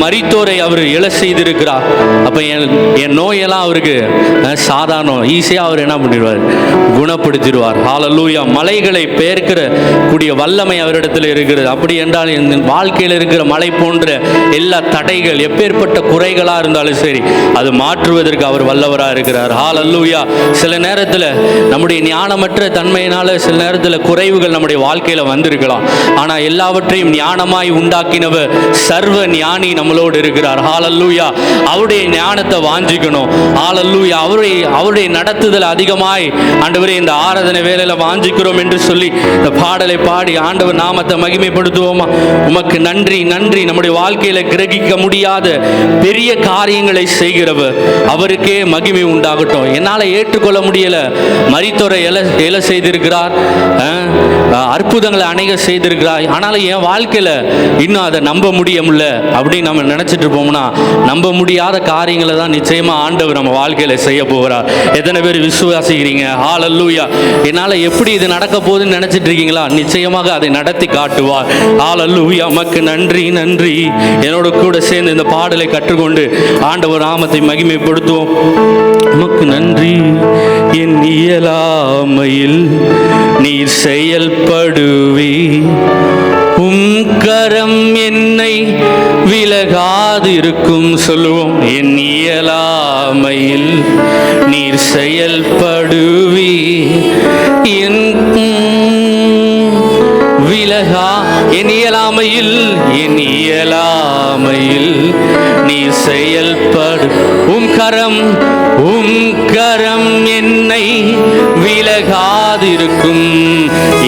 மரித்தோரை அவர் எழ செய்திருக்கிறார். அப்போ என் நோயெல்லாம் அவருக்கு சாதாரணம், ஈஸியாக அவர் என்ன பண்ணிடுவார், குணப்படுத்திடுவார். ஹல்லேலூயா. மலைகளை பெயர்க்கிற கூடிய வல்லமை அவரிடத்தில் இருக்கிறது. அப்படி என்றால் என் வாழ்க்கையில் இருக்கிற மலை போன்ற எல்லா தடைகள், எப்பேற்பட்ட குறைகளாக இருந்தாலும் சரி, அது மாற்றுவதற்கு அவர் வல்லவராக இருக்கிறார். ஹல்லேலூயா. சில நேரத்தில் நம்முடைய ஞானமற்ற தன்மையினால சில நேரத்தில் குறைவுகள் நம்முடைய வாழ்க்கையில் வந்திருக்கலாம். ஆனால் எல்லாவற்றையும் ஞானமாய் உண்டாக்கினவர் சர்வ ஞானி நம்மளோடு இருக்கிறார். ஹல்லேலூயா. அவருடைய ஞானத்தை வாஞ்சிக்கணும். ஹல்லேலூயா. அவருடைய நடத்துதல் அதிகமாய் ஆண்டவரே இந்த ஆராதனை வேளையில வாஞ்சிக்கிறோம் என்று சொல்லி இந்த பாடலை பாடி ஆண்டவர் நாமத்தை மகிமைப்படுத்துவோமா? உமக்கு நன்றி, நன்றி. நம்முடைய வாழ்க்கையில கிரகிக்க முடியாத பெரிய காரியங்களை செய்கிறவர் அவருக்கே மகிமை உண்டாகட்டும். என்னால் ஏற்றுக்கொள்ள முடியல, மரித்தோரை எழ செய்திருக்கிறார், அற்புதங்களை அநேக செய்திருக்கிறார், ஆனாலும் என் வாழ்க்கையில இன்னும் அதை நம்ப முடியல அப்படின்னு நம்ம நினைச்சிட்டு இருப்போம்னா, நம்ப முடியாத காரியங்களை தான் நிச்சயமா ஆண்டவர் நம்ம வாழ்க்கையில செய்ய போகிறார். எத்தனை பேர் விசுவாசிக்கிறீங்க? ஹல்லேலூயா. என்னால் எப்படி இது நடக்க போகுதுன்னு நினைச்சிட்டு இருக்கீங்களா? நிச்சயமாக அதை நடத்தி காட்டுவார். ஹல்லேலூயா. உமக்கு நன்றி, நன்றி. என்னோட கூட சேர்ந்து இந்த பாடலை கற்றுக்கொண்டு ஆண்டவர் நாமத்தை மகிமைப்படுத்துவோம். உமக்கு நன்றி. என் இயலாமையில் நீர் செயல்படுவி, கரம் என்னை விலகாதிருக்கும். சொல்லுவோம். என் இயலாமையில் நீர் செயல்படுவி, என் இயலாமையில் நீர் செயல்படு, கரம் என்னை விலகாதிருக்கும்.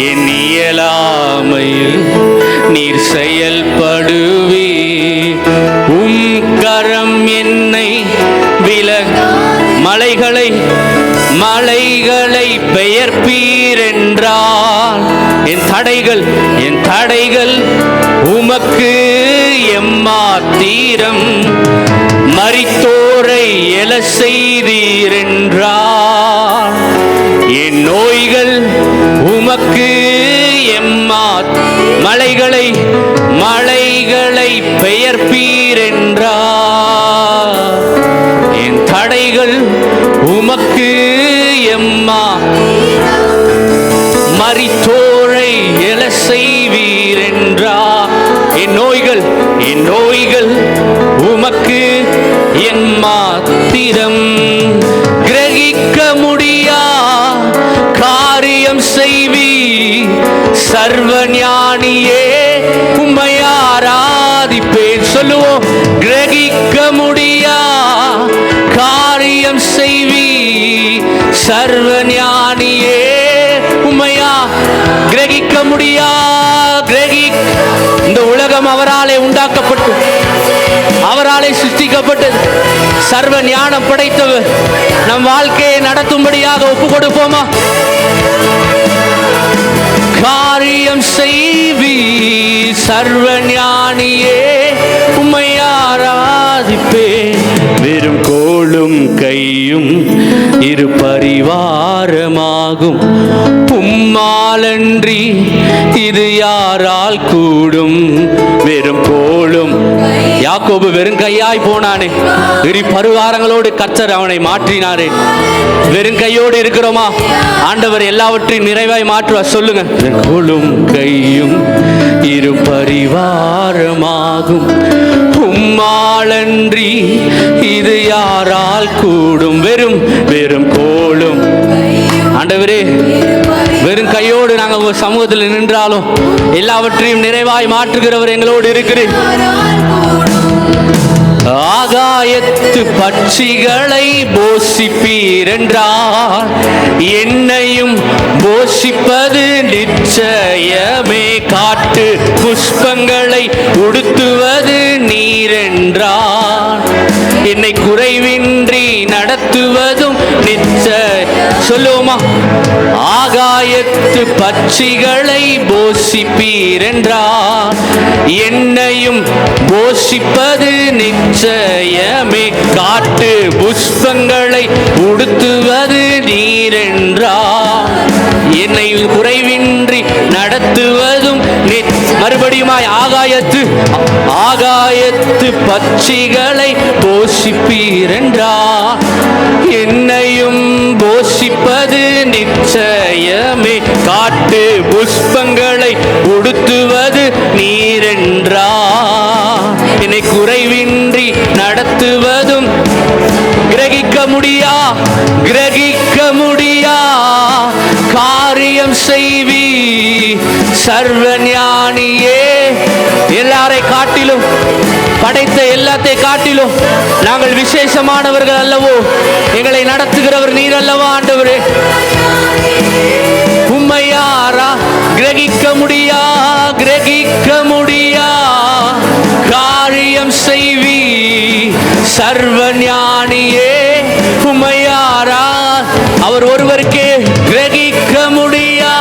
என் இயலாமையில் நீர் செயல்படுவி, கரம் என்னை மலைகளை பெயர்ப்பீர் என்றால் என் தடைகள் உமக்கு எம்மாத்திரம். மரித்தோரை எழ செய்தீர் என்றால் என் நோய்கள் உமக்கு மலைகளை பெயர்ப்பீர் என்றால் என் தடைகள் உமக்கு மரித்தோரை எழ செய்வீர் என்றார். என் நோய்கள் உமக்கு எம்மாத்திரம். கிரகிக்க முடியா காரியம் செய்வி, சர்வ ஞானியே உம்மை ஆராதிப்பேன். சொல்லுவோம். கிரகிக்க முடியா காரியம் செய்வி, சர்வ ஞானியே உம்மையா. கிரகிக்க முடியா, இந்த உலகம் அவராலே உண்டாக்கப்பட்டு அவராலே சிருஷ்டிக்கப்பட்டது. சர்வ ஞானம் படைத்தவர் நம் வாழ்க்கையை நடத்தும்படியாக ஒப்பு கொடுப்போமா? காரியம் செய்வி, சர்வ ஞானியே உம்மை ஆராதிப்பேன். வெறும் கோலும் கையும் இரு பரிவாரமாகும், உம்மாலன்றி இது யாரால் கூடும். வெறும் கோலும், யாக்கோபு வெறும் கையாய் போனானே, இரு பரிவாரங்களோடு கர்த்தர் அவனை மாற்றினாரே. வெறும் கையோடு இருக்கிறோமா? ஆண்டவர் எல்லாவற்றையும் நிறைவாய் மாற்றுவார். சொல்லுங்க. கோலும் கையும் இரு பரிவாரமாகும், உம்மாலன்றி இது யாரால் கூடும். வெறும் கோலும். ஆண்டவரே, வெறும் கையோடு நாங்கள் உங்க சமூகத்தில் நின்றாலும் எல்லாவற்றையும் நிறைவாய் மாற்றுகிறவர் எங்களோடு இருக்கிறேன். ஆகாயத்து பட்சிகளை போஷிப்பீர் என்றார், என்னையும் போஷிப்பது நிச்சயமே. காட்டு புஷ்பங்களை உடுத்துவது நீர் என்றார், என்னை குறைவின்றி நடத்துவதும் நிச்சயம். சொல்லுவோமா? ஆகாயத்து பட்சிகளை போஷிப்பீர் என்றார், என்னையும் போஷிப்பது நிச்சயமே. காட்டு புஷ்பங்களை உடுத்துவது நீர் என்றார், என்னை குறைவின்றி நடத்துவதும் மறுபடியுமாய் ஆகாயத்து பட்சிகளை போஷிப்பீர் என்றார். என்னையும் போஷிப்பது நிச்சயமே, காட்டு புஷ்பங்களை உடுத்துவது நீரென்றார். என்னை குறைவின்றி நடத்துவதும் கிரகிக்க முடியா காரியம் செய்வி சர்வ ஞானியே. எல்லாரை காட்டிலும், படைத்த எல்லாத்தை காட்டிலும் நாங்கள் விசேஷமானவர்கள் அல்லவோ? எங்களை நடத்துகிறவர் நீர் அல்லவா ஆண்டவரே? உம்மையாரா கிரகிக்க முடியா காரியம் செய்வி சர்வ ஞானியே. உம்மையாரா அவர் ஒருவருக்கே கிரகிக்க முடியா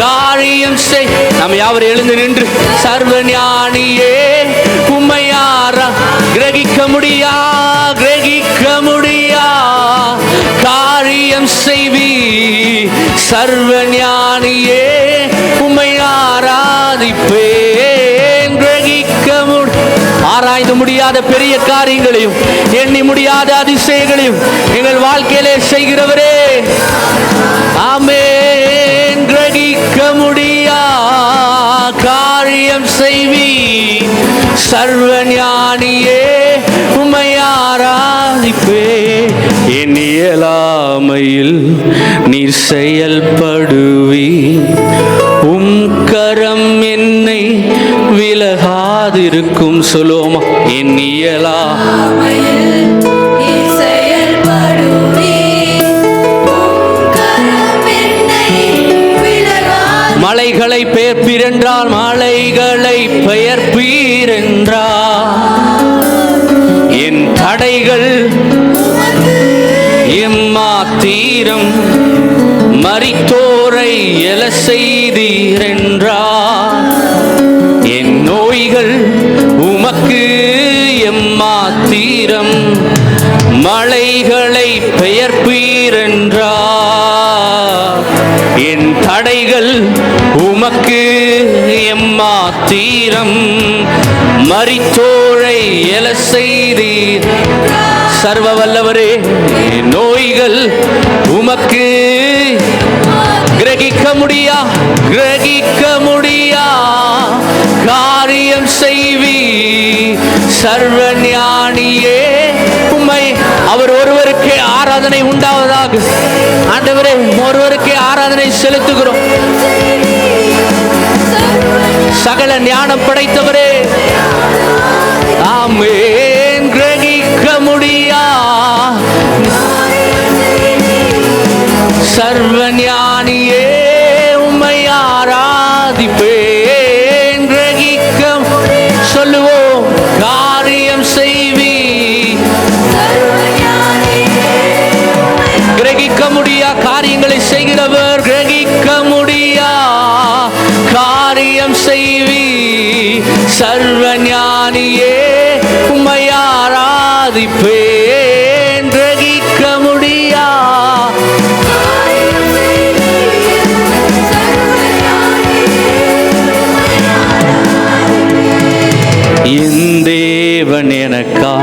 காரியம் செய். நாம் யாவர் எழுந்து நின்று சர்வ ஞானியே உம்மையாரா கிரகிக்க முடியா காரியம் செய்வி சர்வ ஞானியே உம்மை ஆராதிப்பேன். கிரகிக்க ஆராய்ந்து முடியாத பெரிய காரியங்களையும் எண்ணி முடியாத அதிசயங்களையும் எங்கள் வாழ்க்கையிலே செய்கிறவரே, ஆமென். கிரகிக்க முடியா காரியம் செய்வி சர்வ ஞானியே உம்மை ஆராதிப்பே. என் இயலாமையில் நீர் செயல்படுவி, உம் கரம் என்னை விலகாதிருக்கும். சொல்லுவோமா? என் இயலாமையில் மலைகளை பெயர்ப்பீரென்றால் மலைகளை பெயர்ப்பீரென்றால் என் தடைகள் எம்மாத்தீரம் மரித்தோரை எழ செய்தீரென்றால் என் நோய்கள் உமக்கு எம்மாத்தீரம் மலைகளை பெயர்ப்பீரென்றால் என் தடைகள் உமக்கு எம்மாத்தீரம் மரித்தோரை எழ செய்தீர். சர்வ வல்லவரே, நோய்கள் உமக்கு கிரகிக்க முடியா காரியம் செய்வி சர்வ ஞானியே உம்மை. அவர் ஒருவருக்கே ஆராதனை உண்டாவதாக. ஆண்டவரே, ஒருவருக்கே ஆராதனை செலுத்துகிறோம். சகல ஞானம் படைத்தவரே, ஆமென். கிரகிக்க முடியா சர்வ ஞானியே உம்மை ஆராதிப்பேன். கிரகிக்க சொல்லுவோம், காரியம் செய்வி கிரகிக்க முடியா காரியங்களை செய்கிறவர். கிரகிக்க முடியா காரியம் செய்வி சர்வ ஞானியே உம்மை ஆராதிப்பேன். கிரகிக்க முடியா என் தேவன் எனக்கா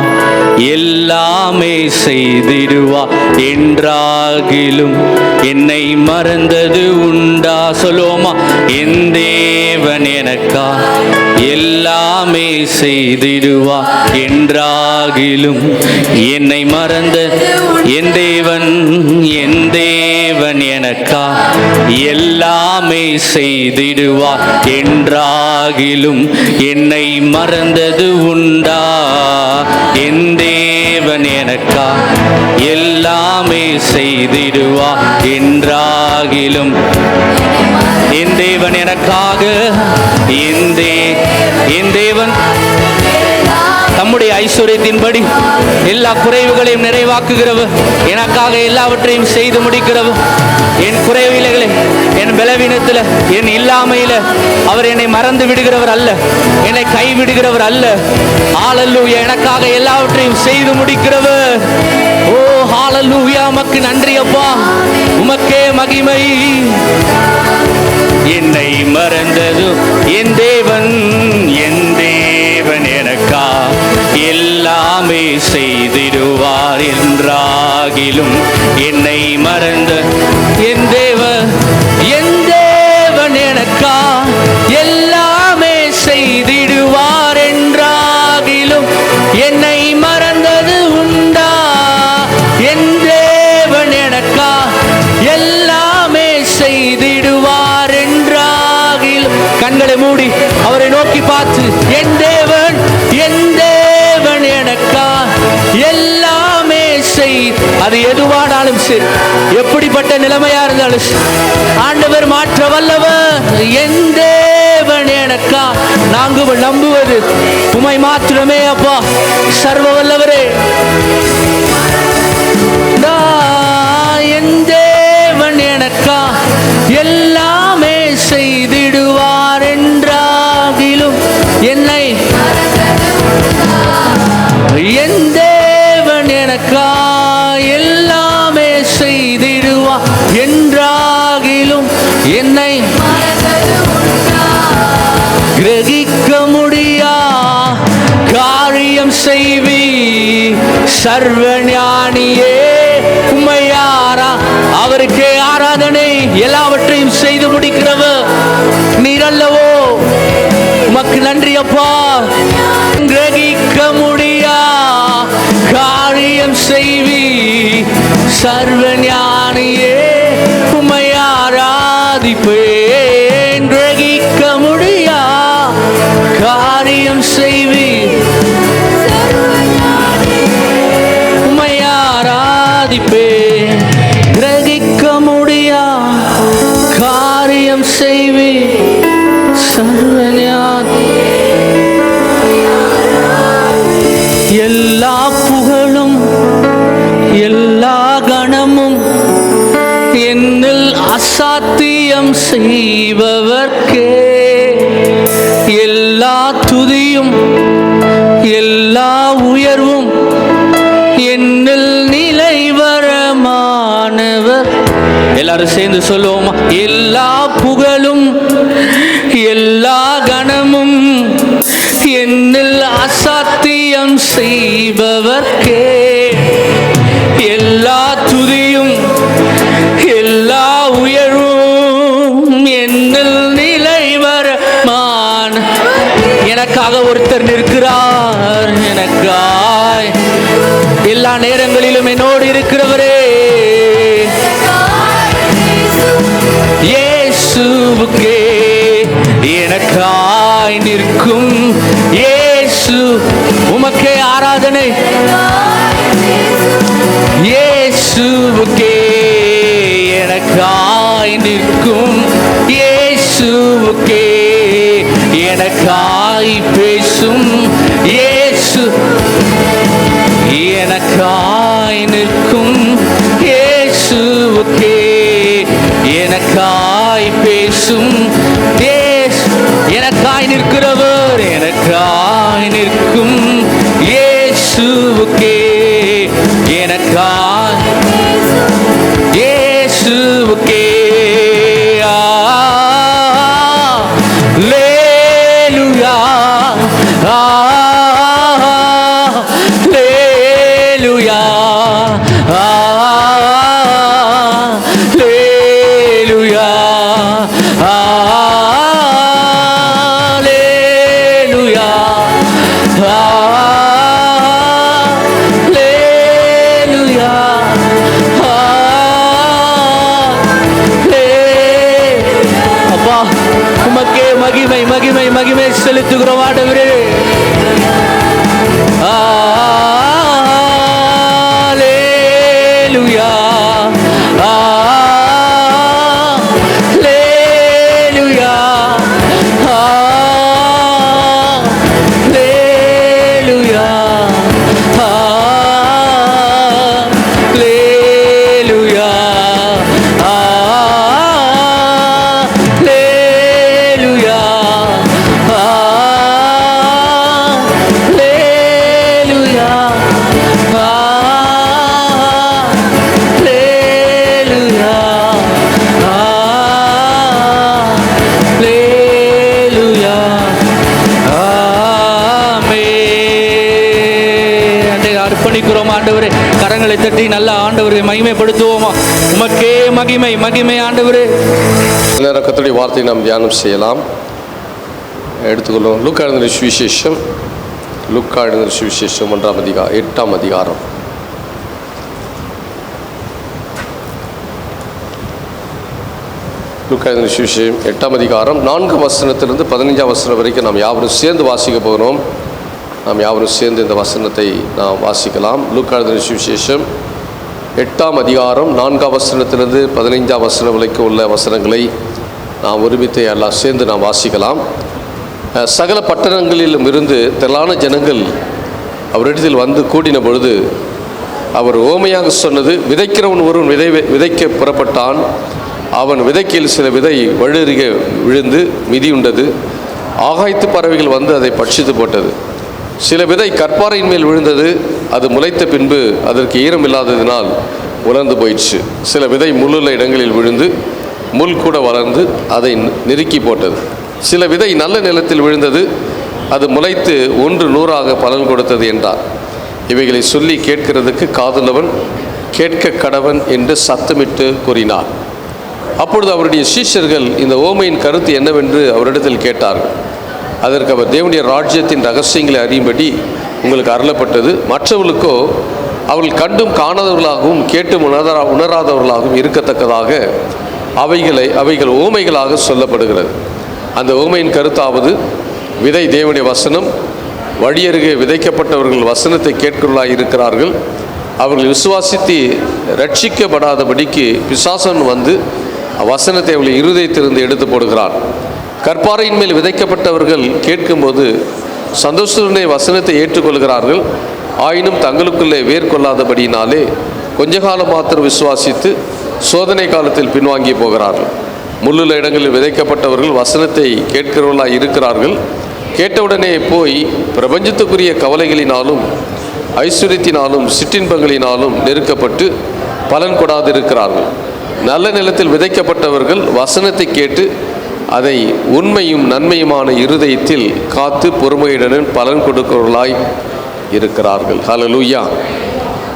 எல்லாமே செய்திடுவா என்றாகிலும் என்னை மறந்தது உண்டா? சொல்லுவோமா? என் தேவன் எனக்கா எல்லாமே செய்திடுவா என்றாகிலும் என்னை மறந்த என் தேவன் எனக்கா எல்லாமே செய்திடுவா என்றாகிலும் என்னை மறந்தது உண்டா? என் தேவன் எனக்கா எல்லாமே செய்திடுவா என்றாகிலும் என் தேவன் எனக்காக என் தேவன் தம்முடைய ஐஸ்வர்யத்தின்படி எல்லா குறைவுகளையும் நிறைவாக்குகிறவர், எனக்காக எல்லாவற்றையும் செய்து முடிக்கிறவர். என் குறைவில்லைகளே, என் பலவீனத்தில், என் இல்லாமையில அவர் என்னை மறந்து விடுகிறவர் அல்ல, என்னை கைவிடுகிறவர் அல்ல. ஹல்லேலூயா, எனக்காக எல்லாவற்றையும் செய்து முடிக்கிறவர். ஓ ஹல்லேலூயா, உமக்கு நன்றி அப்பா, உமக்கே மகிமை. என்னை மறந்தது என்றாகிலும் என் தேவன் எனக்கா எல்லாமே செய்திடுவார் என்றாகிலும் என்னை மறந்த என் தேவன் எனக்கா எல்லாமே செய்திடுவார் என்றாகிலும் என்னை மறந்தது உண்டா? என் தேவன் எனக்கா எல்லாமே செய்திடுவார் என்றாகிலும் கண்களை மூடி அவரை நோக்கி பார்த்து என் தேவன் எனக்கா எல்லாமே செய். அது எதுவானாலும் சரி, எப்படிப்பட்ட நிலைமையா இருந்தாலும் ஆண்டவர் மாற்ற வல்லவர். என் தேவன் எனக்கா நாங்கள் நம்புவது உம்மை மாத்திரமே அப்பா. சர்வ வல்லவரே, என் தேவன் எனக்கா எல்லாமே செய்திடுவார் என்றாகிலும் என்னை என் தேவன் எனக்கா எல்லாமே செய்திடுவார் என்றாகிலும் என்னை கிரகிக்க முடியா காரியம் செய்வி சர்வ ஞானியே உம்மையாரா. அவருக்கே ஆராதனை, எல்லாவற்றையும் செய்து முடிக்கிறவர் நீரல்லவோ. உமக்கு நன்றி அப்பா. கிரகிக்க முடியா காரியம் செய்வி சர்வ ஞானியே உம்மை ஆராதிப்பேன். கிரகிக்க முடியா காரியம் செய்வி உம்மை ஆராதிப்பேன். கிரகிக்க முடியா காரியம் செய்வி சர்வ ஞானி. எல்லா புகழும் எல்லா கணமும் என்னில் அசாத்தியம் செய்பவர்க்கே எல்லா துதியும் எல்லா உயர்வும் என்னில் நிலைவரமானவர். எல்லாரும் சேர்ந்து சொல்லுவோமா? எல்லா புகழும் எல்லா கணமும் என்னில் அசாத்தியம் செய்பவர்க்கே எல்லா துதியும் எல்லா உயர்வும் என்னில் நிலைவரமான. எனக்காக ஒருத்தர் நிற்கிறார், எனக்காய் எல்லா நேரங்களிலும் என்னோடு இருக்கிறவரே. இயேசுவுக்கே எனக்காய் நிற்கும் இயேசு. உமக்கே ஆராதனை. இயேசுவுக்கே எனக்காய் நிற்கும் இயேசுவுக்கே எனக்காய் பேசும் இயேசு. எனக்காய் நிற்கும் இயேசுவுக்கே எனக்காய் பேசும் இயேசு. எனக்காய் நிற்கிறவர், எனக்காய் நிற்கும் இயேசுவுக்கே எனக்காய் இயேசுவுக்கே. அல்லேலூயா, அல்லேலூயா, அல்லேலூயா, அல்லேலூயா, அல்லேலூயா. அப்பா உமக்கே மகிமை மகிமை மகிமை செலுத்துகிறோம் ஆண்டவரே. அல்லேலூயா, அல்லேலூயா, அல்லேலூயா, அல்லேலூயா, அல்லேலூயா, அல்லேலூயா. அர்ப்பணிக்கிறோம் ஆண்டவரே. கரங்களை தட்டி நல்ல ஆண்டவரை மகிமைப்படுத்துவோமா? உமக்கே மகிமை மகிமை ஆண்டவரே. கர்த்தருடைய வார்த்தையை நாம் தியானம் செய்யலாம். எடுத்துக்கொள்ளும் லூக்கா எழுதின சுவிசேஷம், லூக்கா எழுதின சுவிசேஷம் 8ஆம் அதிகாரம். லூக்கா எழுதின சுவிசேஷம் 8ஆம் அதிகாரம் 4 வசனத்திலிருந்து 15ஆம் வசனம் வரைக்கும் நாம் யாவரும் சேர்ந்து வாசிக்க போகிறோம். நாம் யாவரும் சேர்ந்து இந்த வசனத்தை நாம் வாசிக்கலாம். லூக்கா எழுதின சுவிசேஷம் 8ஆம் அதிகாரம் 4ஆம் வசனத்திலிருந்து 15ஆம் வசனம் வரைக்கும் உள்ள வசனங்களை நாம் ஒருமித்து எல்லாம் சேர்ந்து நாம் வாசிக்கலாம். சகல பட்டணங்களிலும் இருந்து திரளான ஜனங்கள் அவரிடத்தில் வந்து கூடின பொழுது அவர் ஓமையாக சொன்னது, விதைக்கிறவன் ஒருவன் விதைக்க புறப்பட்டான். அவன் விதைக்கையில் சில விதை வழுறிக விழுந்து மிதியுண்டது. ஆகாயத்து பறவைகள் வந்து அதை பட்சித்து போட்டது. சில விதை கற்பாறையின் மேல் விழுந்தது. அது முளைத்த பின்பு அதற்கு ஈரம் இல்லாததினால் உலர்ந்து போயிடுச்சு. சில விதை முள்ளுள்ள இடங்களில் விழுந்து முள் கூட வளர்ந்து அதை நெருக்கி போட்டது. சில விதை நல்ல நிலத்தில் விழுந்தது. அது முளைத்து 100 பலன் கொடுத்தது என்றார். இவைகளை சொல்லி கேட்கிறதுக்கு காதுள்ளவன் கேட்க கடவன் என்று சத்தமிட்டு கூறினார். அப்பொழுது அவருடைய சீஷர்கள் இந்த ஓமையின் கருத்து என்னவென்று அவரிடத்தில் கேட்டார்கள். அதற்கு அவர், தேவனுடைய ராஜ்யத்தின் ரகசியங்களை அறியும்படி உங்களுக்கு அருளப்பட்டது. மற்றவர்களுக்கோ அவர்கள் கண்டும் காணாதவர்களாகவும் கேட்டும் உணராதவர்களாகவும் இருக்கத்தக்கதாக அவைகள் ஓமைகளாக சொல்லப்படுகிறது. அந்த ஓமையின் கருத்தாவது, விதை தேவனுடைய வசனம், வழியருகே விதைக்கப்பட்டவர்கள் வசனத்தை கேட்கிறவர்களாக இருக்கிறார்கள். அவர்கள் விசுவாசித்து ரட்சிக்கப்படாதபடிக்கு பிசாசன் வந்து வசனத்தை அவர்கள் இருதயத்திலிருந்து எடுத்து போடுகிறான். கற்பாறையின் மேல் விதைக்கப்பட்டவர்கள் கேட்கும்போது சந்தோஷத்துடனே வசனத்தை ஏற்றுக்கொள்கிறார்கள். ஆயினும் தங்களுக்குள்ளே வேர் கொள்ளாதபடியினாலே கொஞ்ச காலம் மாத்திரம் விசுவாசித்து சோதனை காலத்தில் பின்வாங்கி போகிறார்கள். முள்ளுள்ள இடங்களில் விதைக்கப்பட்டவர்கள் வசனத்தை கேட்கிறவர்களாக இருக்கிறார்கள். கேட்டவுடனே போய் பிரபஞ்சத்துக்குரிய கவலைகளினாலும் ஐஸ்வர்யத்தினாலும் சிற்றின்பங்களினாலும் நெருக்கப்பட்டு பலன் கொடாது இருக்கிறார்கள். நல்ல நிலத்தில் விதைக்கப்பட்டவர்கள் வசனத்தை கேட்டு அதை உண்மையும் நன்மையுமான இருதயத்தில் காத்து பொறுமையுடன் பலன் கொடுக்கிறவர்களாய் இருக்கிறார்கள். ஹல்லேலூயா.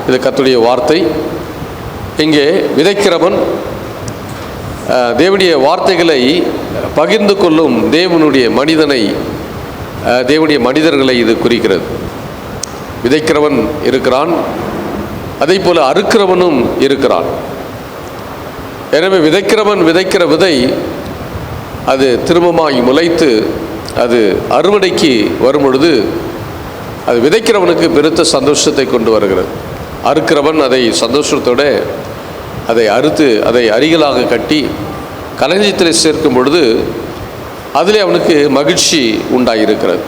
இது கர்த்தருடைய வார்த்தை. இங்கே விதைக்கிறவன் தேவனுடைய வார்த்தைகளை பகிர்ந்து கொள்ளும் தேவனுடைய மனிதர்களை இது குறிக்கிறது. விதைக்கிறவன் இருக்கிறான், அதே போல அறுக்கிறவனும் இருக்கிறான். எனவே விதைக்கிறவன் விதைக்கிற விதை அது திரும்பமாய் முளைத்து அது அறுவடைக்கு வரும் பொழுது அது விதைக்கிறவனுக்கு பெருத்த சந்தோஷத்தை கொண்டு வருகிறது. அறுக்கிறவன் அதை சந்தோஷத்தோடு அதை அறுத்து அதை அரிகளாக கட்டி களஞ்சியத்தில் சேர்க்கும் பொழுது அதிலே அவனுக்கு மகிழ்ச்சி உண்டாயிருக்கிறது.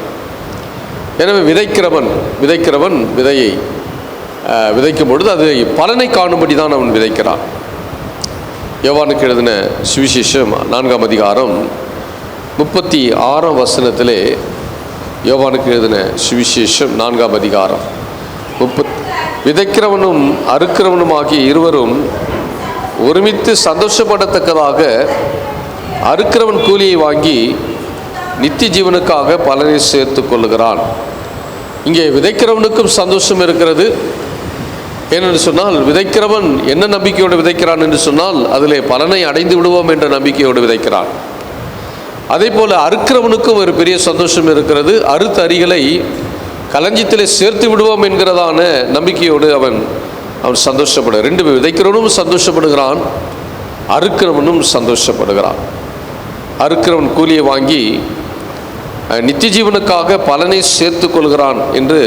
எனவே விதைக்கிறவன் விதையை விதைக்கும் பொழுது அது பலனை காணும்படி தான் அவன் விதைக்கிறான். யோவானுக்கு எழுதின சுவிசேஷம் 4ஆம் அதிகாரம் 36ஆம் வசனத்திலே, யோவானுக்கு எழுதின சுவிசேஷம் 4ஆம் அதிகாரம் விதைக்கிறவனும் அறுக்கிறவனும் ஆகிய இருவரும் ஒருமித்து சந்தோஷப்படத்தக்கதாக அறுக்கிறவன் கூலியை வாங்கி நித்திய ஜீவனுக்காக பலனை சேர்த்து கொள்ளுகிறான். இங்கே விதைக்கிறவனுக்கும் சந்தோஷம் இருக்கிறது. ஏனென்று சொன்னால், விதைக்கிறவன் என்ன நம்பிக்கையோடு விதைக்கிறான் என்று சொன்னால், அதிலே பலனை அடைந்து விடுவோம் என்ற நம்பிக்கையோடு விதைக்கிறான். அதே போல் அறுக்கிறவனுக்கும் ஒரு பெரிய சந்தோஷம் இருக்கிறது. அறுத்த அரிகளை களஞ்சியத்திலே சேர்த்து விடுவோம் என்கிறதான நம்பிக்கையோடு அவன் சந்தோஷப்படுகிறான். ரெண்டு விதைக்கிறவனும் சந்தோஷப்படுகிறான், அறுக்கிறவனும் சந்தோஷப்படுகிறான். அறுக்கிறவன் கூலியை வாங்கி நித்திய ஜீவனுக்காக பலனை சேர்த்து கொள்கிறான் என்று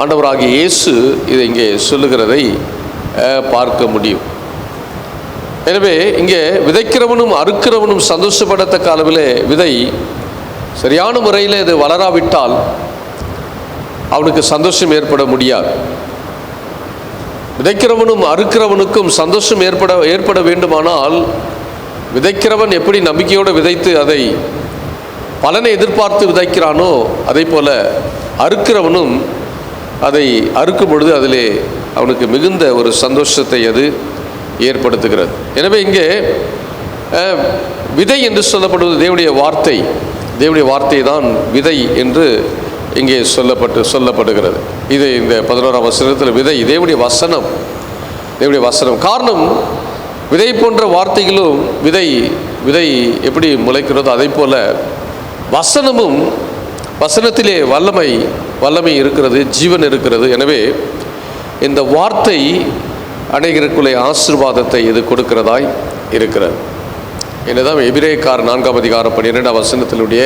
ஆண்டவராகிய இயேசு இதை இங்கே சொல்லுகிறதை பார்க்க முடியும். எனவே இங்கே விதைக்கிறவனும் அறுக்கிறவனும் சந்தோஷப்படத்தக்க அளவிலே விதை சரியான முறையில் இது வளராவிட்டால் அவனுக்கு சந்தோஷம் ஏற்பட முடியாது. விதைக்கிறவனும் அறுக்கிறவனுக்கும் சந்தோஷம் ஏற்பட வேண்டுமானால் விதைக்கிறவன் எப்படி நம்பிக்கையோடு விதைத்து அதை பலனை எதிர்பார்த்து விதைக்கிறானோ, அதே போல அறுக்கிறவனும் அதை அறுக்கும் பொழுது அதிலே அவனுக்கு மிகுந்த ஒரு சந்தோஷத்தை அது ஏற்படுத்துகிறது. எனவே இங்கே விதை என்று சொல்லப்படுவது தேவனுடைய வார்த்தை தான் விதை என்று இங்கே சொல்லப்படுகிறது. இது இந்த 11ஆம் வசனத்தில் விதை தேவனுடைய வசனம், தேவனுடைய வசனம். காரணம், விதை போன்ற வார்த்தைகளும் விதை எப்படி முளைக்கிறதோ அதை போல வசனமும், வசனத்திலே வல்லமை இருக்கிறது, ஜீவன் இருக்கிறது. எனவே இந்த வார்த்தை அநேகருக்குள்ளே ஆசீர்வாதத்தை இது கொடுக்கிறதாய் இருக்கிறது. என்னதான் எபிரேயர் 4ஆம் அதிகாரம் 12ஆம் வசனத்தினுடைய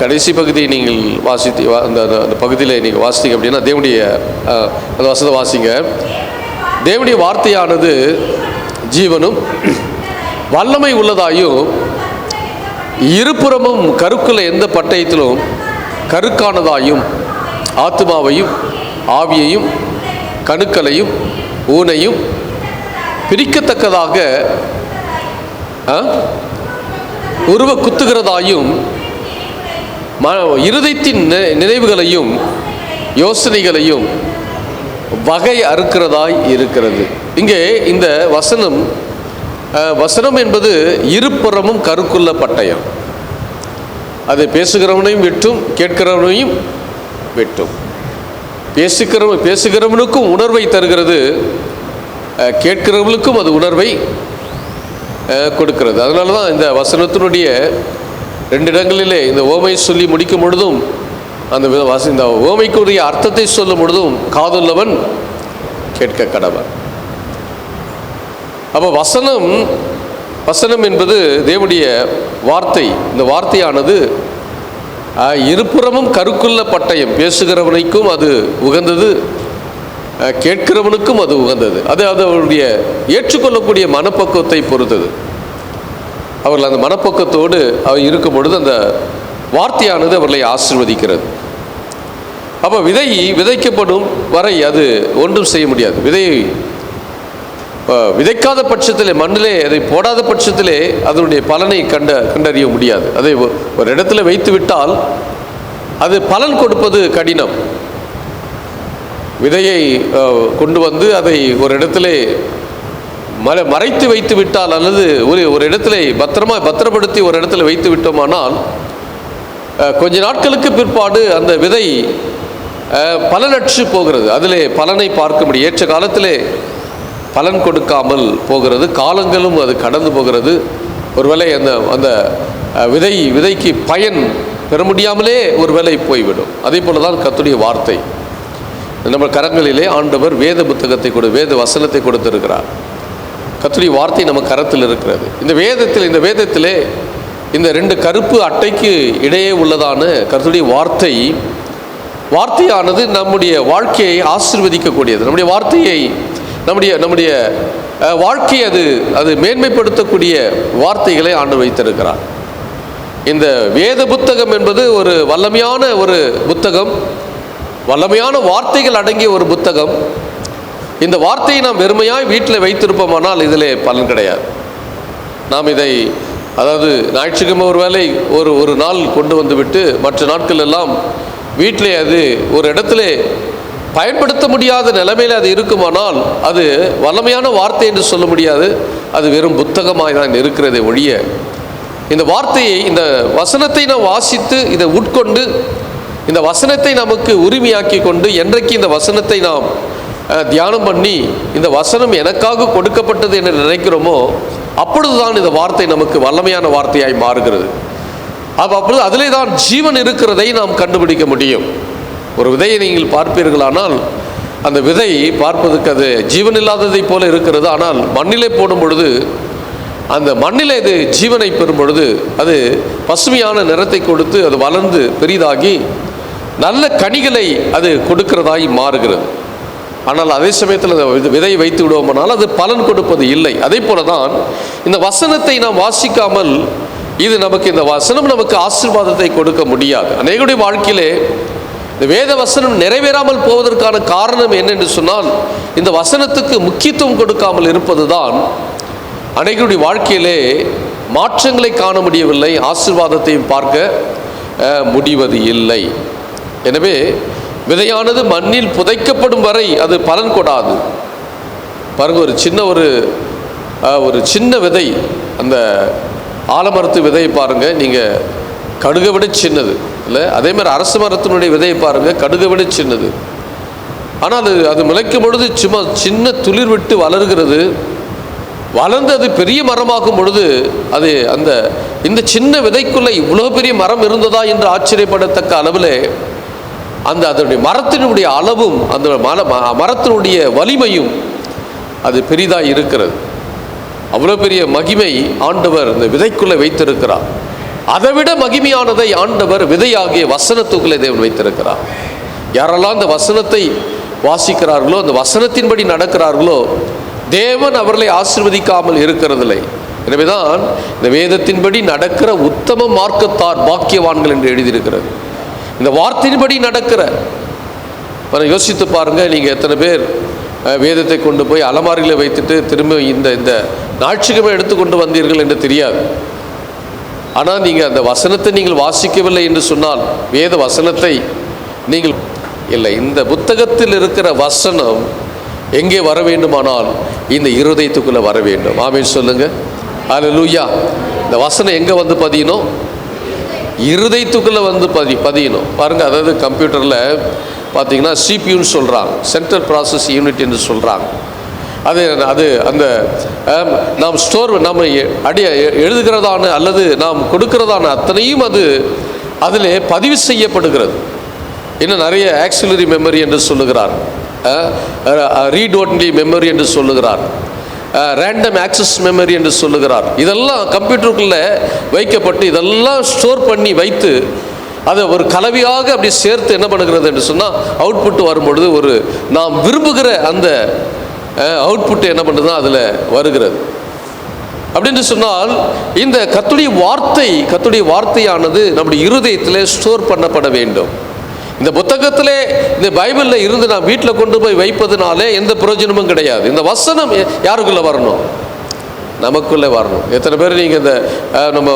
கடைசி பகுதியை நீங்கள் அந்த பகுதியில் நீங்கள் வாசித்தீங்க அப்படின்னா, தேவனுடைய அந்த வசனத்தை வாசிங்க. தேவனுடைய வார்த்தையானது ஜீவனும் வல்லமை உள்ளதாயும் இருபுறமும் கருக்குள்ள எந்த பட்டயத்திலும் கருக்கானதாயும் ஆத்துமாவையும் ஆவியையும் கணுக்களையும் ஊனையும் பிரிக்கத்தக்கதாக உருவ குத்துகிறதாயும் இருதயத்தின் நினைவுகளையும் யோசனைகளையும் வகை அறுக்கிறதாய் இருக்கிறது. இங்கே இந்த வசனம் என்பது இருபுறமும் கருக்குள்ள பட்டயம். அது பேசுகிறவனையும் வெட்டும், கேட்கிறவனையும் வெட்டும். பேசுகிறவனுக்கும் உணர்வை தருகிறது, கேட்கிறவர்களுக்கும் அது உணர்வை கொடுக்கிறது. அதனால தான் இந்த வசனத்தினுடைய 2 இடங்களிலே இந்த ஓமை சொல்லி முடிக்கும் பொழுதும் இந்த ஓமைக்குரிய அர்த்தத்தை சொல்லும் பொழுதும் காதுள்ளவன் கேட்க கடவன். அப்போ வசனம் என்பது தேவனுடைய வார்த்தை. இந்த வார்த்தையானது இருபுறமும் கருக்குள்ள பட்டயம். பேசுகிறவனுக்கும் அது உகந்தது, கேட்கிறவனுக்கும் அது உகந்தது. அது அவருடைய ஏற்றுக்கொள்ளக்கூடிய மனப்பக்குவத்தை பொறுத்தது. அவர்கள் அந்த மனப்பக்குவத்தோடு அவர் இருக்கும் பொழுது அந்த வார்த்தையானது அவர்களை ஆசீர்வதிக்கிறது. அப்போ விதைக்கப்படும் வரை அது ஒன்றும் செய்ய முடியாது. விதைக்காத பட்சத்திலே, மண்ணிலே அதை போடாத பட்சத்திலே அதனுடைய பலனை கண்டறிய முடியாது. அதை ஒரு இடத்துல வைத்து விட்டால் அது பலன் கொடுப்பது கடினம். விதையை கொண்டு வந்து அதை ஒரு இடத்திலே மறைத்து வைத்து விட்டால், அல்லது ஒரு இடத்துல பத்திரப்படுத்தி ஒரு இடத்துல வைத்து விட்டோமானால் கொஞ்ச நாட்களுக்கு பிற்பாடு அந்த விதை பலனற்று போகிறது. அதிலே பலனை பார்க்க முடியும். ஏற்ற காலத்திலே பலன் கொடுக்காமல் போகிறது. காலங்களும் அது கடந்து போகிறது. ஒருவேளை அந்த விதைக்கு பயன் பெற முடியாமலே ஒருவேளை போய்விடும். அதே போல தான் கர்த்தருடைய வார்த்தை. நம்ம கரங்களிலே ஆண்டவர் வேத புத்தகத்தை வேத வசனத்தை கொடுத்திருக்கிறார். கர்த்தருடைய வார்த்தை நம்ம கரத்தில் இருக்கிறது. இந்த வேதத்திலே இந்த 2 கருப்பு அட்டைக்கு இடையே உள்ளதான கர்த்தருடைய வார்த்தையானது நம்முடைய வாழ்க்கையை ஆசீர்வதிக்கக்கூடியது. நம்முடைய வார்த்தையை நம்முடைய வாழ்க்கையை அது மேன்மைப்படுத்தக்கூடிய வார்த்தைகளை ஆண்டவர் வைத்திருக்கிறார். இந்த வேத புத்தகம் என்பது ஒரு வல்லமையான ஒரு புத்தகம், வல்லமையான வார்த்தைகள் அடங்கிய ஒரு புத்தகம். இந்த வார்த்தையை நாம் வெறுமையாய் வீட்டில் வைத்திருப்போமானால் இதில் பலன் கிடையாது. நாம் இதை ஞாயிற்றுக்கிழமை ஒரு வேளை ஒரு நாள் கொண்டு வந்து விட்டு மற்ற நாட்கள் எல்லாம் வீட்டிலே அது ஒரு இடத்துல பயன்படுத்த முடியாத நிலைமையில் அது இருக்குமானால் அது வல்லமையான வார்த்தை என்று சொல்ல முடியாது. அது வெறும் புத்தகமாக தான் இருக்கிறதே ஒழிய, இந்த வார்த்தையை, இந்த வசனத்தை நாம் வாசித்து இதை உட்கொண்டு இந்த வசனத்தை நமக்கு உரிமையாக்கி கொண்டு என்றைக்கு இந்த வசனத்தை நாம் தியானம் பண்ணி இந்த வசனம் எனக்காக கொடுக்கப்பட்டது என்று நினைக்கிறோமோ அப்பொழுதுதான் இந்த வார்த்தை நமக்கு வல்லமையான வார்த்தையாய் மாறுகிறது. அப்பொழுது அதிலே தான் ஜீவன் இருக்கிறதை நாம் கண்டுபிடிக்க முடியும். ஒரு விதையை நீங்கள் பார்ப்பீர்களானால் அந்த விதை பார்ப்பதற்கு அது ஜீவன் இல்லாததை போல இருக்கிறது. ஆனால் மண்ணிலே போடும் பொழுது, அந்த மண்ணிலே இது ஜீவனை பெறும் பொழுது அது பசுமையான நிறத்தை கொடுத்து அது வளர்ந்து பெரிதாகி நல்ல கனிகளை அது கொடுக்கிறதாய் மாறுகிறது. ஆனால் அதே சமயத்தில் அந்த விதையை வைத்து விடுவோமானால் அது பலன் கொடுப்பது இல்லை. அதே போல தான் இந்த வசனத்தை நாம் வாசிக்காமல் இந்த வசனம் நமக்கு ஆசீர்வாதத்தை கொடுக்க முடியாது. அநேகருடைய வாழ்க்கையிலே இந்த வேத வசனம் நிறைவேறாமல் போவதற்கான காரணம் என்னென்று சொன்னால், இந்த வசனத்துக்கு முக்கியத்துவம் கொடுக்காமல் இருப்பது தான் அநேகருடைய வாழ்க்கையிலே மாற்றங்களை காண முடியவில்லை, ஆசீர்வாதத்தையும் பார்க்க முடிவது இல்லை. எனவே விதையானது மண்ணில் புதைக்கப்படும் வரை அது பலன் கொடாது. பாருங்க, ஒரு சின்ன விதை, அந்த ஆலமரத்து விதையை பாருங்க, நீங்கள் கடுகை விட சின்னது. இல்லை? அதே மாதிரி அரச மரத்தினுடைய விதையை பாருங்கள், கடுகை விட சின்னது. ஆனால் அது முளைக்கும் பொழுது சும்மா சின்ன துளிர் விட்டு வளர்கிறது. வளர்ந்து அது பெரிய மரமாகும் பொழுது அது இந்த சின்ன விதைக்குள்ளே இவ்வளோ பெரிய மரம் இருந்ததா என்று ஆச்சரியப்படத்தக்க அளவில் அதனுடைய மரத்தினுடைய அளவும் அந்த மரத்தினுடைய வலிமையும் அது பெரிதாக இருக்கிறது. அவ்வளோ பெரிய மகிமை ஆண்டவர் இந்த விதைக்குள்ளே வைத்திருக்கிறார். அதை விட மகிமையானதை ஆண்டவர் விதையாகிய வசனத்துக்குள்ளே தேவன் வைத்திருக்கிறார். யாரெல்லாம் அந்த வசனத்தை வாசிக்கிறார்களோ, அந்த வசனத்தின்படி நடக்கிறார்களோ, தேவன் அவர்களை ஆசீர்வதிக்காமல் இருக்கிறதில்லை. எனவேதான் இந்த வேதத்தின்படி நடக்கிற உத்தம மார்க்கத்தார் பாக்கியவான்கள் என்று எழுதியிருக்கிறது. இந்த வார்த்தையின்படி நடக்கிற, யோசித்து பாருங்கள், நீங்கள் எத்தனை பேர் வேதத்தை கொண்டு போய் அலமாரியில் வைத்துட்டு திரும்ப இந்த ஞாயிற்றுக்கிழமை எடுத்துக்கொண்டு வந்தீர்கள் என்று தெரியாது. ஆனால் நீங்கள் அந்த வசனத்தை நீங்கள் வாசிக்கவில்லை என்று சொன்னால், வேத வசனத்தை நீங்கள் இல்லை, இந்த புத்தகத்தில் இருக்கிற வசனம் எங்கே வர வேண்டுமானால் இந்த இருதயத்துக்குள்ளே வர வேண்டும். ஆமென் சொல்லுங்க. அல்லேலூயா. இந்த வசனம் எங்கே வந்து பதியணும்? இருதயத்துக்குள்ளே வந்து பதியணும். பாருங்கள், அதாவது கம்ப்யூட்டரில் பார்த்தீங்கன்னா சிபியூன்னு சொல்கிறாங்க, சென்ட்ரல் ப்ராசஸ் யூனிட் என்று சொல்கிறாங்க. அது அந்த நாம் நாம் எழுதுகிறதான அல்லது நாம் கொடுக்கிறதான அத்தனையும் அதில் பதிவு செய்யப்படுகிறது. இன்னும் நிறைய ஆக்சிலரி மெமரி என்று சொல்லுகிறார், ரீட் ஒன்லி மெமரி என்று சொல்லுகிறார், ரேண்டம் ஆக்சஸ் மெமரி என்று சொல்லுகிறார். இதெல்லாம் கம்ப்யூட்டருக்குள்ளே வைக்கப்பட்டு இதெல்லாம் ஸ்டோர் பண்ணி வைத்து அதை ஒரு கலவையாக அப்படி சேர்த்து என்ன பண்ணுகிறது என்று சொன்னால், அவுட்புட் வரும்பொழுது நாம் விரும்புகிற அந்த அவுட்புட் என்ன பண்ணுறதுனா அதில் வருகிறது. அப்படின்னு சொன்னால் இந்த கர்த்தருடைய வார்த்தையானது நம்முடைய இருதயத்தில் ஸ்டோர் பண்ணப்பட வேண்டும். இந்த புத்தகத்திலே, இந்த பைபிளில் இருந்து நான் வீட்டில் கொண்டு போய் வைப்பதுனாலே எந்த பிரயோஜனமும் கிடையாது. இந்த வசனம் யாருக்குள்ளே வரணும்? நமக்குள்ளே வரணும். எத்தனை பேர் நீங்கள் இந்த நம்ம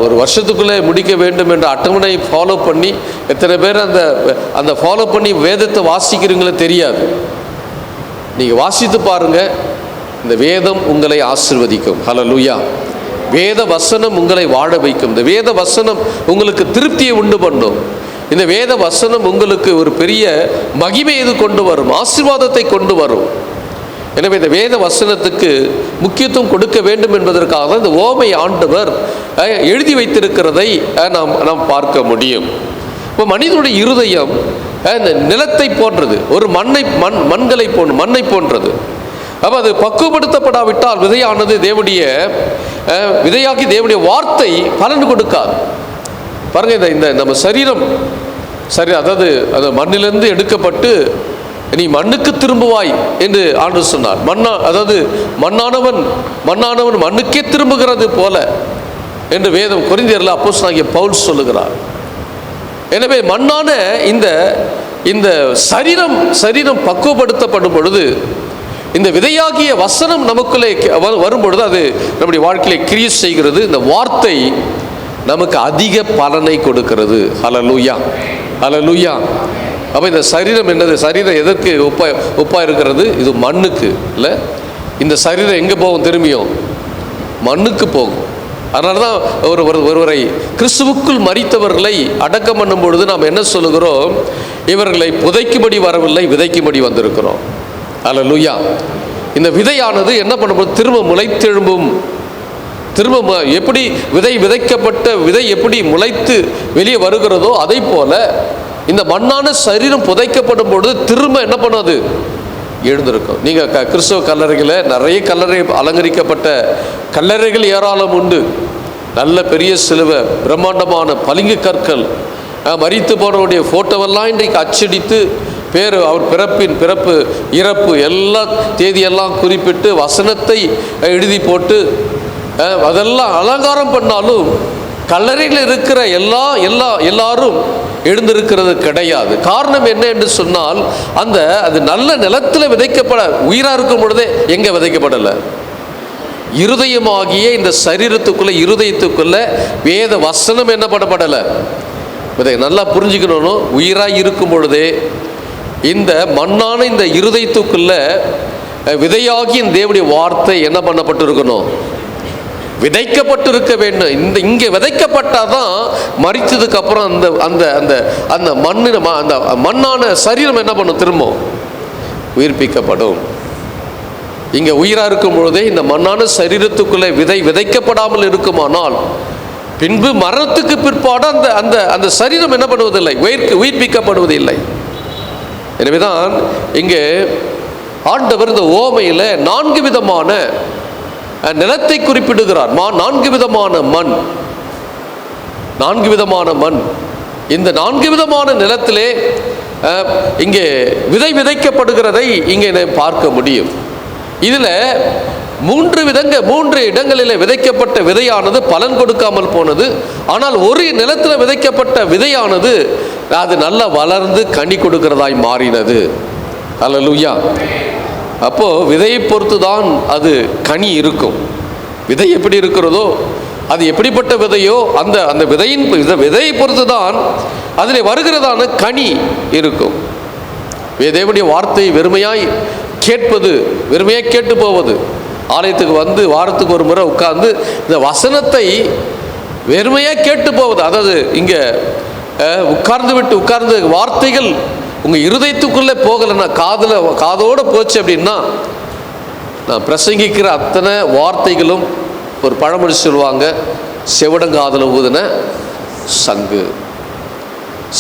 ஒரு வருஷத்துக்குள்ளே முடிக்க வேண்டும் என்ற அட்டவணை ஃபாலோ பண்ணி எத்தனை பேர் அந்த ஃபாலோ பண்ணி வேதத்தை வாசிக்கிறீங்களோ தெரியாது. நீங்கள் வாசித்து பாருங்கள், இந்த வேதம் உங்களை ஆசீர்வதிக்கும். ஹல்லேலூயா. வேத வசனம் உங்களை வாழ வைக்கும். இந்த வேத வசனம் உங்களுக்கு திருப்தியை உண்டு பண்ணும். இந்த வேத வசனம் உங்களுக்கு ஒரு பெரிய மகிமையை கொண்டு வரும், ஆசீர்வாதத்தை கொண்டு வரும். எனவே இந்த வேத வசனத்துக்கு முக்கியத்துவம் கொடுக்க வேண்டும் என்பதற்காக இந்த ஓமை ஆண்டவர் எழுதி வைத்திருக்கிறதை நாம் பார்க்க முடியும். இப்போ மனிதனுடைய இருதயம் இந்த நிலத்தை போன்றது, ஒரு மண்ணை போன்றது. அப்போ அது பக்குவப்படுத்தப்படாவிட்டால் விதையானது விதையாகி தேவனுடைய வார்த்தை பலன் கொடுக்காது. பாருங்கள், இந்த நம்ம சரீரம் அதாவது அந்த மண்ணிலிருந்து எடுக்கப்பட்டு நீ மண்ணுக்கு திரும்புவாய் என்று ஆண்டவர் சொன்னார். அதாவது மண்ணானவன் மண்ணுக்கே திரும்புகிறது போல என்று வேதம் கொரிந்தியரில் அப்போஸ்தலனாகிய பவுல் சொல்லுகிறார். எனவே மண்ணான இந்த சரீரம் பக்குவப்படுத்தப்படும் பொழுது, இந்த விதையாகிய வசனம் நமக்குள்ளே வரும்பொழுது அது நம்முடைய வாழ்க்கையிலே கிரியை செய்கிறது. இந்த வார்த்தை நமக்கு அதிக பலனை கொடுக்கிறது. ஹல்லேலூயா, ஹல்லேலூயா. அப்போ இந்த சரீரம் என்னது? சரீரம் எதற்கு ஒப்பா இருக்கிறது? இது மண்ணுக்கு இல்லை. இந்த சரீரம் எங்கே போகும்? திரும்பியும் மண்ணுக்கு போகும். அதனால தான் ஒருவரை கிறிஸ்துவுக்குள் மரித்தவர்களை அடக்கம் பண்ணும் பொழுது நாம் என்ன சொல்லுகிறோம்? இவர்களை புதைக்கும்படி வரவில்லை, விதைக்கும்படி வந்திருக்கிறோம். ஹல்லேலூயா. இந்த விதையானது என்ன பண்ணும்போது திரும்ப முளைத்தெழும்பும். திரும்ப எப்படி விதைக்கப்பட்ட விதை எப்படி முளைத்து வெளியே வருகிறதோ அதை போல இந்த மண்ணான சரீரம் புதைக்கப்படும் பொழுது திரும்ப என்ன பண்ணாது? எழுந்திருக்கும். நீங்கள் கிறிஸ்தவ கல்லறைகளில் நிறைய கல்லறை அலங்கரிக்கப்பட்ட கல்லறைகள் ஏராளம் உண்டு. நல்ல பெரிய சிலுவை, பிரம்மாண்டமான பளிங்கு கற்கள், மரித்து போனவருடைய ஃபோட்டோவெல்லாம் இன்றைக்கு அச்சடித்து அவர் பிறப்பு இறப்பு எல்லா தேதியெல்லாம் குறிப்பிட்டு வசனத்தை எழுதி போட்டு அதெல்லாம் அலங்காரம் பண்ணாலும் கல்லறையில் இருக்கிற எல்லாரும் எழுந்திருக்கிறது கிடையாது. காரணம் என்ன என்று சொன்னால், அது நல்ல நிலத்தில் விதைக்கப்பட உயிராக இருக்கும் பொழுதே எங்கே விதைக்கப்படலை? இருதயமாகிய இந்த இருதயத்துக்குள்ள வேத வசனம் என்ன பண்ணப்படலை? நல்லா புரிஞ்சுக்கணும். உயிராக இருக்கும் பொழுதே இந்த மண்ணான இந்த இருதயத்துக்குள்ள விதையாகி இந்த தேவனுடைய வார்த்தை என்ன பண்ணப்பட்டிருக்கணும்? விதைக்கப்பட்டிருக்க வேண்டும். இங்கே விதைக்கப்பட்டாதான் மரித்ததுக்கு அப்புறம் அந்த அந்த அந்த அந்த அந்த மண்ணான சரீரம் என்ன பண்ணும்? திரும்ப உயிர்ப்பிக்கப்படும். இங்கே உயிராக இருக்கும் பொழுதே இந்த மண்ணான சரீரத்துக்குள்ளே விதைக்கப்படாமல் இருக்குமானால் பின்பு மரணத்துக்கு பிற்பாடு அந்த அந்த அந்த சரீரம் என்ன பண்ணுவதில்லை? உயிர்ப்பிக்கப்படுவதில்லை. எனவேதான் இங்கே ஆண்டவர் இந்த ஓமையில் 4 விதமான நிலத்தை குறிப்பிடுகிறார். 4 விதமான மண், 4 விதமான மண். இந்த 4 விதமான நிலத்திலே இங்கே விதைக்கப்படுகிறதை இங்கே பார்க்க முடியும். இதில் 3 இடங்களில் விதைக்கப்பட்ட விதையானது பலன் கொடுக்காமல் போனது. ஆனால் ஒரு நிலத்தில் விதைக்கப்பட்ட விதையானது அது நல்லா வளர்ந்து கனி கொடுக்கிறதாய் மாறினது. அல்லேலூயா. அப்போ விதையை பொறுத்து தான் அது கனி இருக்கும். விதை எப்படி இருக்கிறதோ, அது எப்படிப்பட்ட விதையோ அந்த அந்த விதையை பொறுத்து தான் அதில் வருகிறதான கனி இருக்கும். தேவனுடைய வார்த்தை வெறுமையாய் கேட்பது, வெறுமையாக கேட்டு போவது, ஆலயத்துக்கு வந்து வாரத்துக்கு ஒரு முறை உட்கார்ந்து இந்த வசனத்தை வெறுமையாக கேட்டு போவது, அதாவது இங்கே உட்கார்ந்து வார்த்தைகள் உங்கள் இருதயத்துக்குள்ளே போகலைன்னா, காதோடு போச்சு அப்படின்னா, நான் பிரசங்கிக்கிற அத்தனை வார்த்தைகளும் ஒரு பழமொழி சொல்லுவாங்க, செவிடங்காதில் ஊதின சங்கு.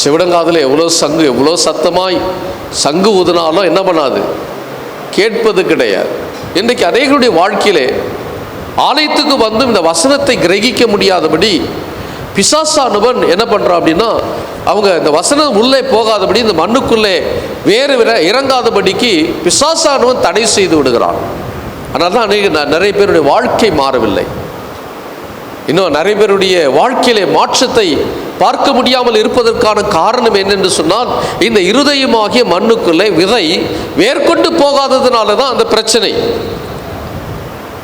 செவிடங்காதில் எவ்வளோ சங்கு, எவ்வளோ சத்தமாய் சங்கு ஊதினாலும் என்ன பண்ணாது? கேட்பது கிடையாது. இன்றைக்கு அநேகருடைய வாழ்க்கையிலே ஆலயத்துக்கு வந்து இந்த வசனத்தை கிரகிக்க முடியாதபடி பிசாசானவன் என்ன பண்ணுறான் அப்படின்னா, அவங்க இந்த வசனம் உள்ளே போகாதபடி, இந்த மண்ணுக்குள்ளே வேறு இறங்காதபடிக்கு பிசாசானவன் தடை செய்து விடுகிறான். அதனால தான் நிறைய பேருடைய வாழ்க்கை மாறவில்லை. இன்னும் நிறைய பேருடைய வாழ்க்கையிலே மாற்றத்தை பார்க்க முடியாமல் இருப்பதற்கான காரணம் என்னென்று சொன்னால், இந்த இருதயமாகிய மண்ணுக்குள்ளே விதை வேர்கொண்டு போகாததுனால தான் அந்த பிரச்சனை.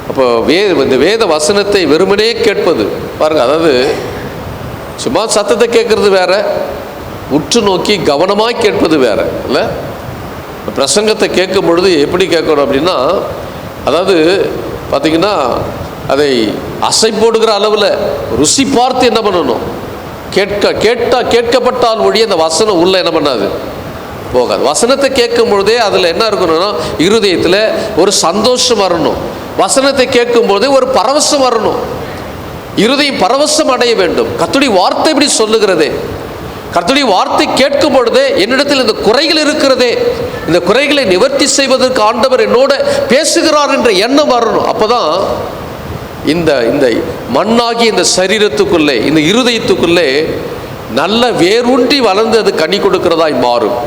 அப்போ இந்த வேத வசனத்தை வெறுமனே கேட்பது பாருங்க, அதாவது சும்மா சத்தத்தை கேட்கறது வேற, உற்று நோக்கி கவனமாக கேட்பது வேற இல்லை. பிரசங்கத்தை கேட்கும் பொழுது எப்படி கேட்கணும் அப்படின்னா, அதாவது பார்த்தீங்கன்னா அதை அசை போடுகிற அளவில் ருசி பார்த்து என்ன பண்ணணும்? கேட்கப்பட்டால் ஒழிய அந்த வசனம் உள்ள என்ன பண்ணாது? போகாது. வசனத்தை கேட்கும் பொழுதே அதில் என்ன இருக்கணும்னா, இருதயத்தில் ஒரு சந்தோஷம் வரணும். வசனத்தை கேட்கும் பொழுதே ஒரு பரவசம் வரணும். இருதயம் பரவசம் அடைய வேண்டும். கர்த்தருடைய வார்த்தை இப்படி சொல்லுகிறதே, கர்த்தருடைய வார்த்தை கேட்கும் பொழுதே என்னிடத்தில் இந்த குறைகள் இருக்கிறதே, இந்த குறைகளை நிவர்த்தி செய்வதற்கு ஆண்டவர் என்னோட பேசுகிறார் என்ற எண்ணம் வரணும். அப்போதான் இந்த இந்த மண்ணாகி இந்த சரீரத்துக்குள்ளே, இந்த இருதயத்துக்குள்ளே நல்ல வேரூன்றி வளர்ந்து அது கனி கொடுக்கிறதாய் மாறும்.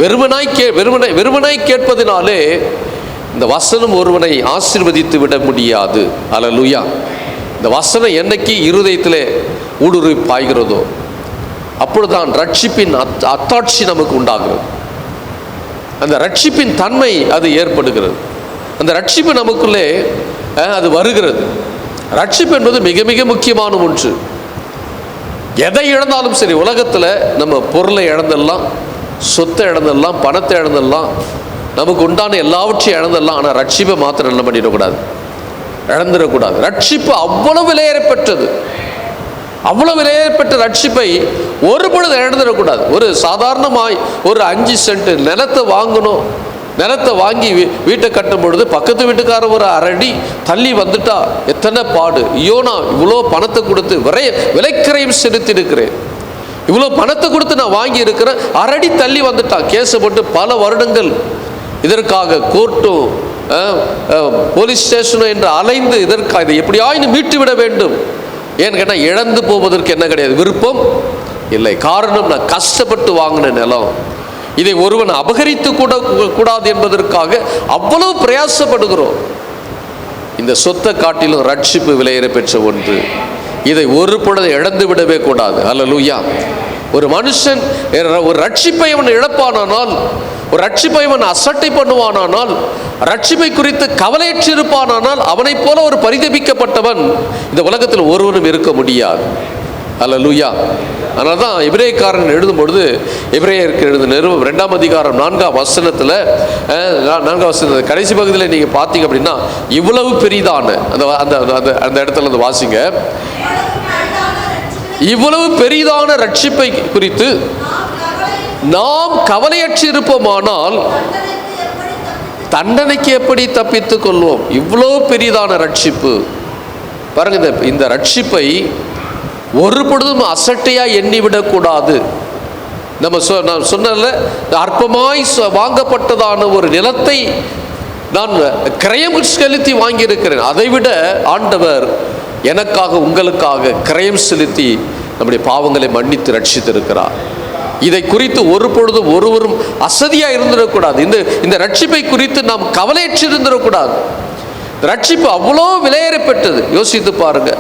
வெறுமனாய் கேட்பதினாலே இந்த வசனம் ஒருவனை ஆசீர்வதித்து விட முடியாது. அல்லேலூயா. இந்த வசனம் என்னைக்கு இருதயத்திலே ஊடுருவி பாய்கிறதோ அப்பொழுதுதான் ரட்சிப்பின் அத்தாட்சி நமக்கு உண்டாகிறது. அந்த ரட்சிப்பின் தன்மை அது ஏற்படுகிறது. அந்த ரட்சிப்பு நமக்குள்ளே அது வருகிறது. ரட்சிப்பு என்பது மிக மிக முக்கியமான ஒன்று. எதை இழந்தாலும் சரி, உலகத்தில் நம்ம பொருளை இழந்துடலாம், சொத்தை இழந்துடலாம், பணத்தை இழந்துடலாம், நமக்கு உண்டான எல்லாவற்றையும் இழந்துடலாம். ஆனால் ரட்சிப்பை மாத்திரம் என்ன பண்ணிடக்கூடாது? இழந்துடக்கூடாது. ரட்சிப்பு அவ்வளவு விலையேறப்பெற்றது. அவ்வளவு விலையேறப்பெற்ற ரட்சிப்பை ஒரு பொழுது இழந்துடக்கூடாது. ஒரு சாதாரணமாய் ஒரு 5 சென்ட் நிலத்தை வாங்கணும், நிலத்தை வாங்கி வீட்டை கட்டும் பொழுது பக்கத்து வீட்டுக்காரர் ஒரு அரடி தள்ளி வந்துட்டா எத்தனை பாடு. ஐயோ, நான் இவ்வளோ பணத்தை கொடுத்து விலைக்கிரயம் செலுத்தி இருக்கிறேன், இவ்வளோ பணத்தை கொடுத்து நான் வாங்கி இருக்கிறேன், அரடி தள்ளி வந்துட்டான், கேஸை போட்டு பல வருடங்கள் இதற்காக கோர்ட்டும் போலீஸ் ஸ்டேஷனும் என்று அலைந்து இதற்காக இதை எப்படியாயினும் மீட்டு விட வேண்டும். ஏன்னு கேட்டால் இழந்து போவதற்கு என்ன கிடையாது, விருப்பம் இல்லை. காரணம், நான் கஷ்டப்பட்டு வாங்கின நிலம், இதை ஒருவன் அபகரித்து கூடாது என்பதற்காக அவ்வளவு பிரயாசப்படுகிறோம். இந்த சொத்தை காட்டிலும் ரட்சிப்பு விலையேற பெற்ற ஒன்று. இதை ஒரு பொழுது இழந்து விடவே கூடாது. அல்லேலூயா. ஒரு மனுஷன் ஒரு ரட்சிப்பை அவன் இழப்பானால், ஒரு ரட்சிப்பை அவன் அசட்டை பண்ணுவானால், ரட்சிப்பை குறித்து கவலையற்றிருப்பானால், அவனைப் போல ஒரு பரிதபிக்கப்பட்டவன் இந்த உலகத்தில் ஒருவனும் இருக்க முடியாது. அல்லேலூயா. அதனால தான் எபிரேயக்காரன் எழுதும் பொழுது, எபிரேயருக்கு எழுத நிருபம் 2ஆம் அதிகாரம் 4ஆம் வசனத்தில், 4ஆம் வசனத்தில் கடைசி பகுதியில் நீங்கள் பார்த்தீங்க அப்படின்னா, இவ்வளவு பெரிதான அந்த இடத்துல இருந்து வாசிங்க. இவ்வளவு பெரிதான ரட்சிப்பை குறித்து நாம் கவலையற்று இருப்போமானால் தண்டனைக்கு எப்படி தப்பித்துக் கொள்வோம்? இவ்வளவு பெரிதான ரட்சிப்பு பாருங்க. இந்த ரட்சிப்பை ஒரு பொழுதும் அசட்டையா எண்ணிவிடக்கூடாது. நான் சொன்னல, அற்பமாய் வாங்கப்பட்டதான ஒரு நிலத்தை நான் கிரயம் செலுத்தி வாங்கியிருக்கிறேன். அதைவிட ஆண்டவர் எனக்காக உங்களுக்காக கிரயம் செலுத்தி நம்முடைய பாவங்களை மன்னித்து ரட்சித்திருக்கிறார். இதை குறித்து ஒரு பொழுதும் ஒருவரும் அசதியா இருந்துடக்கூடாது. இந்த ரட்சிப்பை குறித்து நாம் கவலையற்று இருந்துடக்கூடாது. ரட்சிப்பு அவ்வளோ விலையேறப்பட்டது. யோசித்து பாருங்க.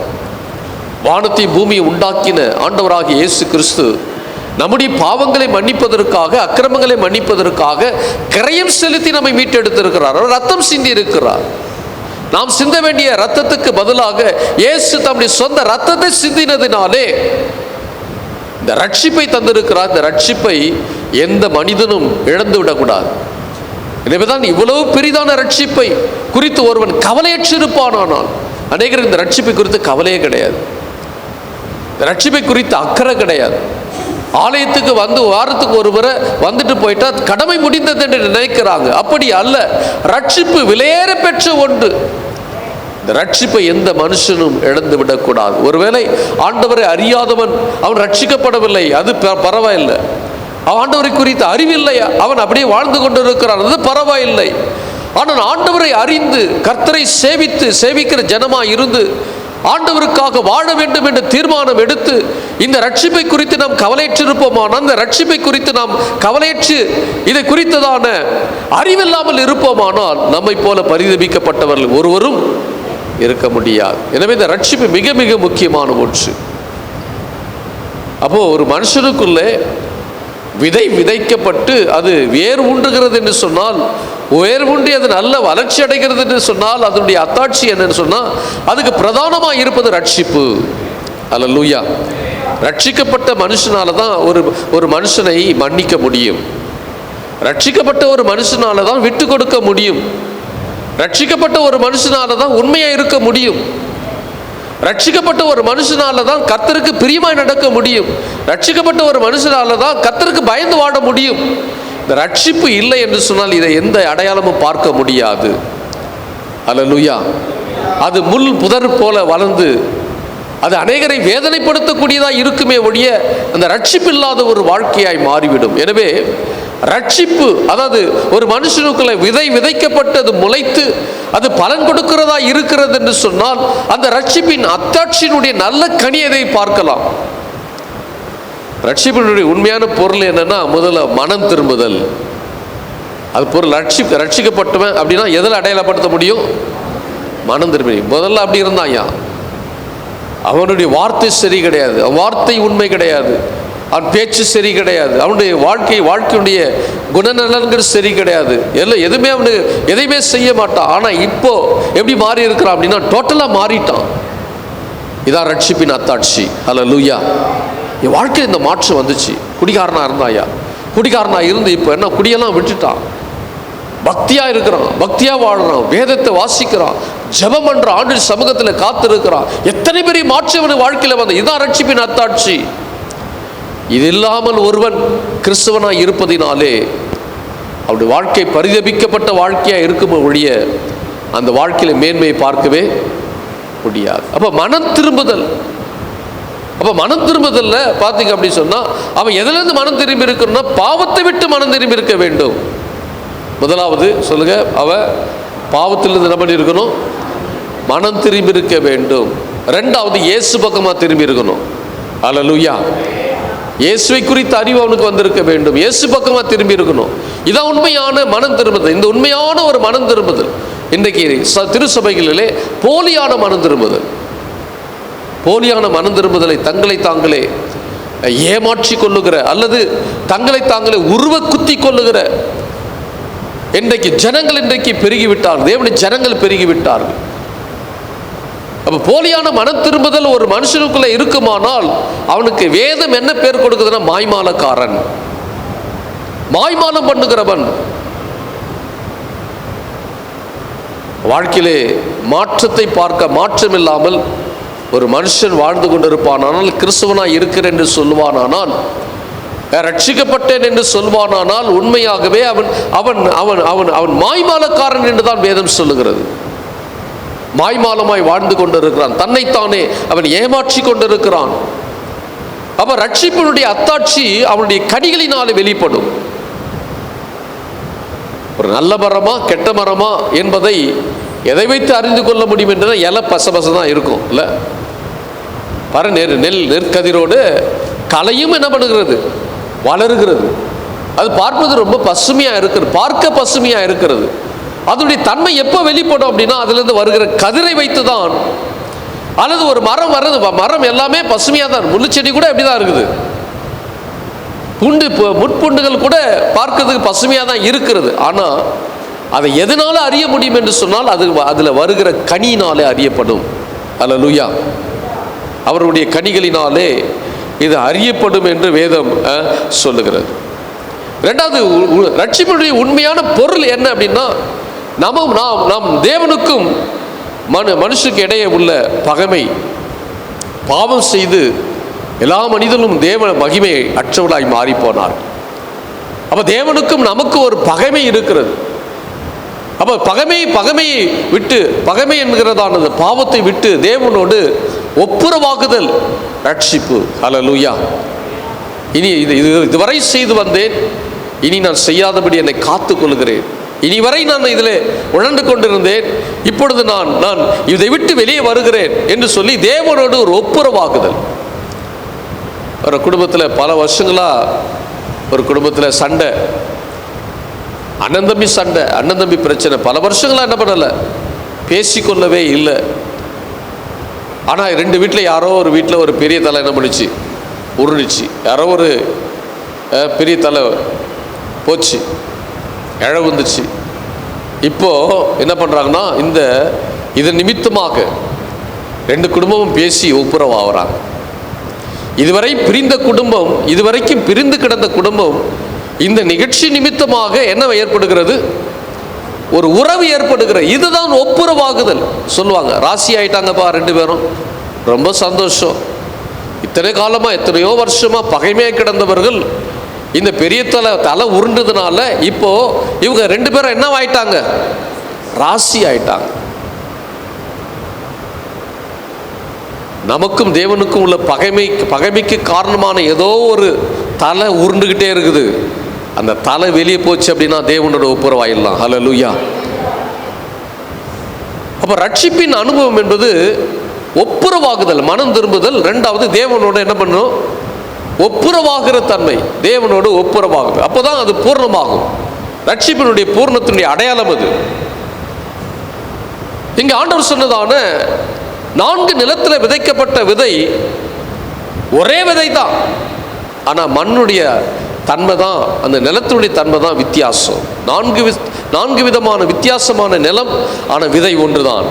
வானத்தை பூமியை உண்டாக்கின ஆண்டவராகிய இயேசு கிறிஸ்து நம்முடைய பாவங்களை மன்னிப்பதற்காக, அக்கிரமங்களை மன்னிப்பதற்காக கிரயம் செலுத்தி நம்மை மீட்டெடுத்திருக்கிறார். அவர் ரத்தம் சிந்தி இருக்கிறார். நாம் சிந்த வேண்டிய ரத்தத்துக்கு பதிலாக இயேசு தம்முடைய சொந்த ரத்தத்தை சிந்தினதினாலே இந்த ரட்சிப்பை தந்திருக்கிறார். இந்த ரட்சிப்பை எந்த மனிதனும் இழந்து விடக்கூடாது. எனவேதான் இவ்வளவு பெரிதான ரட்சிப்பை குறித்து ஒருவன் கவலையற்று இருப்பானால், அநேகர் இந்த ரட்சிப்பை குறித்து கவலையே கிடையாது, இந்த ரட்சிப்பை குறித்து அக்கறை கிடையாது. ஆலயத்துக்கு வந்து வாரத்துக்கு ஒரு முறை வந்துட்டு போயிட்டா கடமை முடிந்தது என்று நினைக்கிறாங்க. அப்படி அல்ல. ரட்சிப்பு விலையேற பெற்ற ஒன்று. இந்த ரட்சிப்பை எந்த மனுஷனும் இழந்து விடக்கூடாது. ஒருவேளை ஆண்டவரை அறியாதவன் அவன் ரட்சிக்கப்படவில்லை, அது பரவாயில்லை. அவன் ஆண்டவரை குறித்து அறிவில்லையா, அவன் அப்படியே வாழ்ந்து கொண்டிருக்கிறான், அது பரவாயில்லை. ஆனால் ஆண்டவரை அறிந்து கர்த்தரை சேவிக்கிற ஜனமாய் இருந்து ஆண்டவருக்காக வாழ வேண்டும் என்ற தீர்மானம் எடுத்து இந்த ரட்சிப்பை குறித்து நாம் கவலையற்று இருப்போமானால், அந்த ரட்சிப்பை குறித்து நாம் கவலையற்று இதை குறித்ததான அறிவில்லாமல் இருப்போமானால் நம்மை போல பரிதபிக்கப்பட்டவர்கள் ஒருவரும் இருக்க முடியாது. எனவே இந்த ரட்சிப்பு மிக மிக முக்கியமான ஒன்று. அப்போ ஒரு மனுஷனுக்குள்ளே விதை விதைக்கப்பட்டு அது வேர் ஊன்றுகிறது என்று சொன்னால், வேர் ஊன்றி அது நல்ல வளர்ச்சி அடைகிறது என்று சொன்னால், அதனுடைய அத்தாட்சி என்னன்னு சொன்னால், அதுக்கு பிரதானமாக இருப்பது ரட்சிப்பு. அல்லேலூயா. ரட்சிக்கப்பட்ட மனுஷனால தான் ஒரு மனுஷனை மன்னிக்க முடியும். ரட்சிக்கப்பட்ட ஒரு மனுஷனால தான் விட்டு கொடுக்க முடியும். ரட்சிக்கப்பட்ட ஒரு மனுஷனால தான் உண்மையாக இருக்க முடியும். ரட்சிக்கப்பட்ட ஒரு மனுஷனால தான் கர்த்தருக்கு பிரியமாய் நடக்க முடியும். ரட்சிக்கப்பட்ட ஒரு மனுஷனால தான் கர்த்தருக்கு பயந்து வாழ முடியும். இந்த ரட்சிப்பு இல்லை என்று சொன்னால் இதை எந்த அடையாளமும் பார்க்க முடியாது. அல்லேலூயா. அது முள் புதர் போல வளர்ந்து அது அநேகரை வேதனைப்படுத்தக்கூடியதாக இருக்குமே ஒழிய அந்த ரட்சிப்பு இல்லாத ஒரு வாழ்க்கையாய் மாறிவிடும். எனவே ரட்சிப்பு, அதாவது ஒரு மனுஷனுக்குள்ள விதை விதைக்கப்பட்டது முளைத்து அது பலன் கொடுக்கிறதா இருக்கிறது என்று சொன்னால், அந்த ரட்சிப்பின் அத்தாட்சியினுடைய நல்ல கனியதை பார்க்கலாம். ரட்சிப்பினுடைய உண்மையான பொருள் என்னன்னா, முதல்ல மனம் திரும்புதல். அது பொருள். ரட்சிக்கப்பட்டவன் அப்படின்னா எதில் அடையாளப்படுத்த முடியும்? மனம் திரும்பி. முதல்ல அப்படி இருந்தாயா, அவனுடைய வார்த்தை சரி கிடையாது, வார்த்தை உண்மை கிடையாது, அவன் பேச்சு சரி கிடையாது, அவனுடைய வாழ்க்கையுடைய குணநலன்கள் சரி கிடையாது, எதுவுமே அவனுக்கு எதையுமே செய்ய மாட்டான். ஆனால் இப்போ எப்படி மாறி இருக்கிறான் அப்படின்னா டோட்டலாக மாறிட்டான். இதான் ரட்சிப்பின் அத்தாட்சி. அல்லேலூயா. என் வாழ்க்கையில் இந்த மாற்றம் வந்துச்சு. குடிகாரனாக இருந்தாயா, குடிகாரனாக இருந்து இப்போ என்ன குடியெல்லாம் விட்டுட்டான், பக்தியாக இருக்கிறான், பக்தியாக வாழ்கிறான், வேதத்தை வாசிக்கிறான், ஜெபம் பண்ற, ஆண்டு சமூகத்தில் காத்திருக்கிறான். எத்தனை பெரிய மாற்றம் வாழ்க்கையில் வந்து. இதுதான் ரட்சிப்பின் அத்தாட்சி. இது இல்லாமல் ஒருவன் கிறிஸ்தவனாக இருப்பதினாலே அவருடைய வாழ்க்கை பரிதபிக்கப்பட்ட வாழ்க்கையாக இருக்கும் ஒழிய அந்த வாழ்க்கையில மேன்மையை பார்க்கவே முடியாது. அப்போ மனம் திரும்புதல். அப்போ மனம் திரும்புதல்ல பார்த்தீங்க அப்படின்னு சொன்னால் அவன் எதிலிருந்து மனம் திரும்பி இருக்கணும்னா பாவத்தை விட்டு மனம் திரும்பி இருக்க வேண்டும். முதலாவது சொல்லுங்க, அவன் பாவத்திலிருந்து என்ன பண்ணி இருக்கணும்? மனம் திரும்பி இருக்க வேண்டும். ரெண்டாவது இயேசு பக்கமாக திரும்பி இருக்கணும். அல்லேலூயா. இயேசுவை குறித்த அறிவு அவனுக்கு வந்திருக்க வேண்டும். இயேசு பக்கமாக திரும்பி இருக்கணும். இதான் உண்மையான மனம் திரும்புதல். இந்த உண்மையான ஒரு மனம் திரும்புதல் இன்றைக்கு திருச்சபைகளிலே போலியான மனம் திரும்புதல், போலியான மனம் திரும்புதலை தங்களை தாங்களே ஏமாற்றி கொள்ளுகிற அல்லது தங்களை தாங்களே உருவ குத்தி கொள்ளுகிற இன்றைக்கு ஜனங்கள் இன்றைக்கு பெருகிவிட்டார்கள். தேவனுடைய ஜனங்கள் பெருகிவிட்டார்கள். அப்போ போலியான மன திரும்புதல் ஒரு மனுஷனுக்குள்ள இருக்குமானால் அவனுக்கு வேதம் என்ன பேர் கொடுக்குதுன்னா மாய்மாலக்காரன், மாய்மாலம் பண்ணுகிறவன். வாழ்க்கையிலே மாற்றத்தை பார்க்க மாற்றம் இல்லாமல் ஒரு மனுஷன் வாழ்ந்து கொண்டிருப்பானால், கிறிஸ்தவனாய் இருக்கிறேன் என்று சொல்லுவானானால், ரட்சிக்கப்பட்டேன் என்று சொல்வானானால், உண்மையாகவே அவன் அவன் அவன் அவன் அவன் மாய்மாலக்காரன் என்று தான் வேதம் சொல்லுகிறது. மாய்மாலமாய் வாழ்ந்து கொண்டிருக்கிறான், தன்னைத்தானே அவன் ஏமாற்றி கொண்டிருக்கிறான். அப்ப ரட்சிப்பினுடைய அத்தாட்சி அவனுடைய கனிகளினாலே வெளிப்படும். ஒரு நல்ல மரமா கெட்ட மரமா என்பதை எதை வைத்து அறிந்து கொள்ள முடியும் என்ற இலை பசபச தான் இருக்கும் இல்லை? பாரு, நெற்கதிரோடு களையும் என்ன பண்ணுகிறது? வளருகிறது. அது பார்ப்பது ரொம்ப பசுமையாக இருக்கிறது, பார்க்க பசுமையாக இருக்கிறது. அதனுடைய தன்மை எப்போ வெளிப்படும் அப்படின்னா அதிலிருந்து வருகிற கதிரை வைத்து தான். அல்லது ஒரு மரம் வர்றது, மரம் எல்லாமே பசுமையாக தான், முள்ளுச்செடி கூட எப்படி தான் இருக்குது, முட்புண்டுகள் கூட பார்க்கறதுக்கு பசுமையாக தான் இருக்கிறது. ஆனால் அதை எதனால அறிய முடியும் என்று சொன்னால் அதில் வருகிற கனியினாலே அறியப்படும். அல்லேலூயா. அவருடைய கனிகளினாலே இது அறியப்படும் என்று வேதம் சொல்லுகிறது. ரெண்டாவது, ரட்சிப்பினுடைய உண்மையான பொருள் என்ன அப்படின்னா, நாம் தேவனுக்கும் மனுஷனுக்கு இடையே உள்ள பகைமை, பாவம் செய்து எல்லா மனிதனும் தேவ மகிமை அற்றவர்களாய் மாறி போனார். அப்ப தேவனுக்கும் நமக்கு ஒரு பகைமை இருக்கிறது. அப்ப பகைமையை விட்டு, பகைமை என்கிறதானது பாவத்தை விட்டு தேவனோடு ஒப்புரவாகுதல் ரட்சிப்பு. அல்லேலூயா. இனி இதுவரை செய்து வந்தேன், இனி நான் செய்யாதபடி என்னை காத்துக் கொள்கிறேன். இனி வரை நான் இதில் உழந்து கொண்டிருந்தேன், இப்பொழுது நான் இதை விட்டு வெளியே வருகிறேன் என்று சொல்லி தேவனோடு ஒரு ஒப்புரவாகுதல். ஒரு குடும்பத்தில் பல வருஷங்களாக ஒரு குடும்பத்தில் சண்டை, அண்ணன் தம்பி சண்டை, அண்ணன் தம்பி பிரச்சனை, பல வருஷங்களாக என்ன பண்ணலை, பேசிக்கொள்ளவே இல்லை. ஆனால் ரெண்டு வீட்டில் யாரோ ஒரு வீட்டில் ஒரு பெரிய தலை என்ன பண்ணிச்சு, உருணிச்சு, யாரோ ஒரு பெரிய தலை போச்சு, இழ வந்துச்சு. இப்போது என்ன பண்ணுறாங்கன்னா, இது நிமித்தமாக ரெண்டு குடும்பமும் பேசி ஒப்புரவாகிறாங்க. இதுவரை பிரிந்த குடும்பம், இதுவரைக்கும் பிரிந்து கிடந்த குடும்பம் இந்த நிகழ்ச்சி நிமித்தமாக என்ன ஏற்படுகிறது, ஒரு உறவு ஏற்படுகிறது. இதுதான் ஒப்புரவாகுதல் சொல்லுவாங்க. ராசி ஆயிட்டாங்கப்பா ரெண்டு பேரும், ரொம்ப சந்தோஷம். இத்தனை காலமாக எத்தனையோ வருஷமாக பகைமையாக கிடந்தவர்கள் இந்த பெரிய தலை உருண்டதுனால இப்போ இவங்க ரெண்டு பேரும் என்ன ஆயிட்டாங்க, ராசி ஆயிட்டாங்க. நமக்கும் தேவனுக்கும் உள்ள பகைமைக்கு காரணமான ஏதோ ஒரு தலை உருண்டுகிட்டே இருக்குது. அந்த தலை வெளியே போச்சு அப்படின்னா தேவனோட ஒப்புரவாயிடலாம். ஹல்லேலூயா. அப்ப ரட்சிப்பின் அனுபவம் என்பது ஒப்புரவாகுதல், மனம் திரும்புதல். ரெண்டாவது, தேவனோட என்ன பண்ணணும், ஒப்புரவாகிற தன்மை, தேவனோடு ஒப்புரவாகுது. அப்போதான் அது பூர்ணமாகும். ரட்சிப்பினுடைய பூர்ணத்தினுடைய அடையாளம் அது. இங்க ஆண்டவர் சொன்னதான 4 நிலத்தில் விதைக்கப்பட்ட விதை ஒரே விதை தான், ஆனா மண்ணுடைய தன்மை தான், அந்த நிலத்தினுடைய தன்மை தான் வித்தியாசம். 4 விதமான வித்தியாசமான நிலம், ஆனா விதை ஒன்று தான்.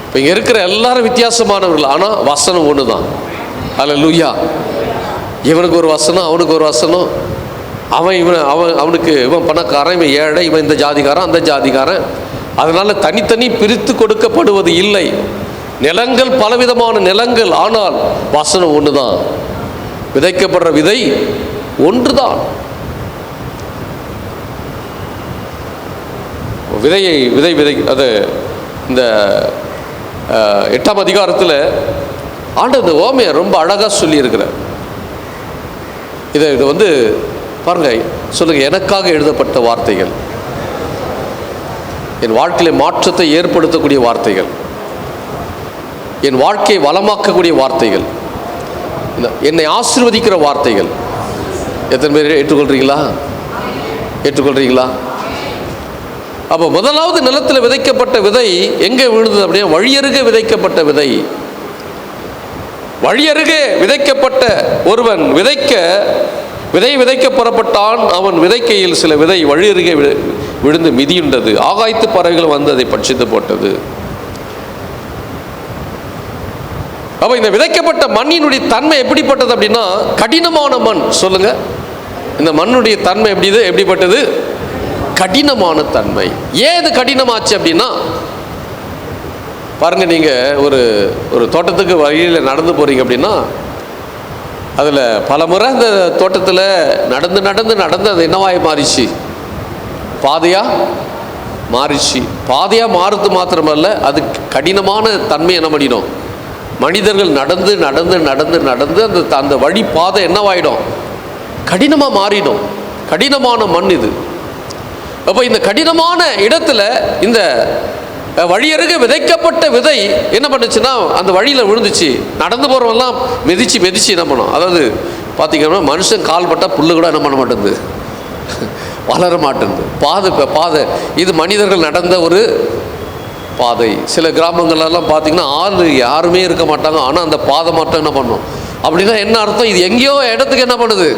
இப்போ இங்க இருக்கிற எல்லாரும் வித்தியாசமானவர்கள், ஆனா வசனம் ஒன்று தான். அல்லேலூயா. இவனுக்கு ஒரு வசனம், அவனுக்கு ஒரு வசனம், அவனுக்கு இவன் பணக்காரன், இவன் ஏழை, இவன் இந்த ஜாதிகாரன், அந்த ஜாதிகாரன். அதனால தனித்தனி பிரித்து கொடுக்கப்படுவது இல்லை. நிலங்கள் பலவிதமான நிலங்கள், ஆனால் வசனம் ஒன்று தான். விதைக்கப்படுற விதை ஒன்று தான். விதை அது இந்த 8ஆம் அதிகாரத்தில் ஆண்டவர் இந்த ஓமையை ரொம்ப அழகாக சொல்லியிருக்கிறார். இதை வந்து பாருங்க, சொல்லுங்க, எனக்காக எழுதப்பட்ட வார்த்தைகள், என் வாழ்க்கையில் மாற்றத்தை ஏற்படுத்தக்கூடிய வார்த்தைகள், என் வாழ்க்கையை வளமாக்கக்கூடிய வார்த்தைகள், என்னை ஆசீர்வதிக்கிற வார்த்தைகள். எத்தனை பேர் ஏற்றுக்கொள்றீங்களா? ஏற்றுக்கொள்றீங்களா? அப்போ முதலாவது நிலத்தில் விதைக்கப்பட்ட விதை எங்கே விழுந்தது அப்படின்னா, வழியருகே விதைக்கப்பட்ட விதை. வழியருகே விதைக்கப்பட்ட ஒருவன் விதைக்க புறப்பட்டான். அவன் விதைக்கையில் சில விதை வழியருகே விழுந்து மிதியுண்டது. ஆகாயத்து பறவைகள் வந்து அதை பட்சித்து போட்டது. அப்போ இந்த விதைக்கப்பட்ட மண்ணினுடைய தன்மை எப்படிப்பட்டது அப்படின்னா கடினமான மண். சொல்லுங்க, இந்த மண்ணுடைய தன்மை எப்படிப்பட்டது? கடினமான தன்மை. ஏன் இது கடினமாச்சு அப்படின்னா, பாருங்க, நீங்க ஒரு தோட்டத்துக்கு வழியில் நடந்து போறீங்க அப்படின்னா, அதில் பல முறை அந்த தோட்டத்தில் நடந்து அது என்னவாய் மாறிச்சு? பாதையாக மாறிச்சு. பாதையாக மாறுறது மாத்திரமல்ல, அது கடினமான தன்மை என்ன பண்ணிடும்? மனிதர்கள் நடந்து அந்த வழி பாதை என்னவாயிடும்? கடினமாக மாறிடும். கடினமான மண் இது. அப்போ இந்த கடினமான இடத்துல இந்த வழியருக விதைக்கப்பட்ட விதை என்ன பண்ணுச்சுன்னா அந்த வழியில் விழுந்துச்சு. நடந்து போகிறவெல்லாம் மிதிச்சு என்ன பண்ணும்? அதாவது பார்த்திங்கன்னா மனுஷன் கால் பட்டால் புல்லு கூட என்ன பண்ண மாட்டேங்குது, வளர மாட்டேங்குது. பாதை இது மனிதர்கள் நடந்த ஒரு பாதை. சில கிராமங்கள்லாம் பார்த்திங்கன்னா ஆள் யாருமே இருக்க மாட்டாங்க, ஆனால் அந்த பாதை மட்டும் என்ன பண்ணும்? அப்படின்னா என்ன அர்த்தம்? இது எங்கேயோ இடத்துக்கு என்ன பண்ணுது?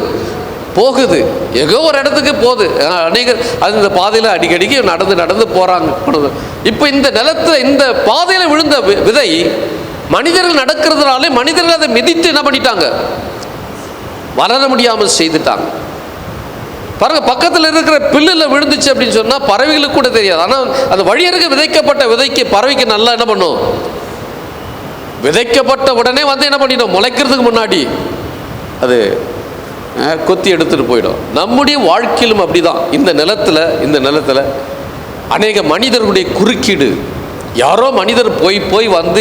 போகுது. எங்கோ ஒரு இடத்துக்கு போகுது. அநேகர் அது இந்த பாதையில் அடிக்கடிக்கு நடந்து போகிறாங்க. இப்போ இந்த நிலத்தில் இந்த பாதையில் விழுந்த விதை மனிதர்கள் நடக்கிறதுனாலே மனிதர்கள் அதை மிதித்து என்ன பண்ணிட்டாங்க? வளர முடியாமல் செய்துட்டாங்க. பாருங்க, பக்கத்தில் இருக்கிற பில்லில் விழுந்துச்சு அப்படின்னு சொன்னால் பறவைகளுக்கு கூட தெரியாது. ஆனால் அந்த வழியருகே விதைக்கப்பட்ட விதைக்கு பறவைக்கு நல்லா என்ன பண்ணும்? விதைக்கப்பட்ட உடனே வந்து என்ன பண்ணிடும்? முளைக்கிறதுக்கு முன்னாடி அது கொத்தி எடுத்துட்டு போயிடும். நம்முடைய வாழ்க்கையிலும் அப்படிதான். இந்த நிலத்தில் அநேக மனிதர்களுடைய குறுக்கீடு. யாரோ மனிதர் போய் வந்து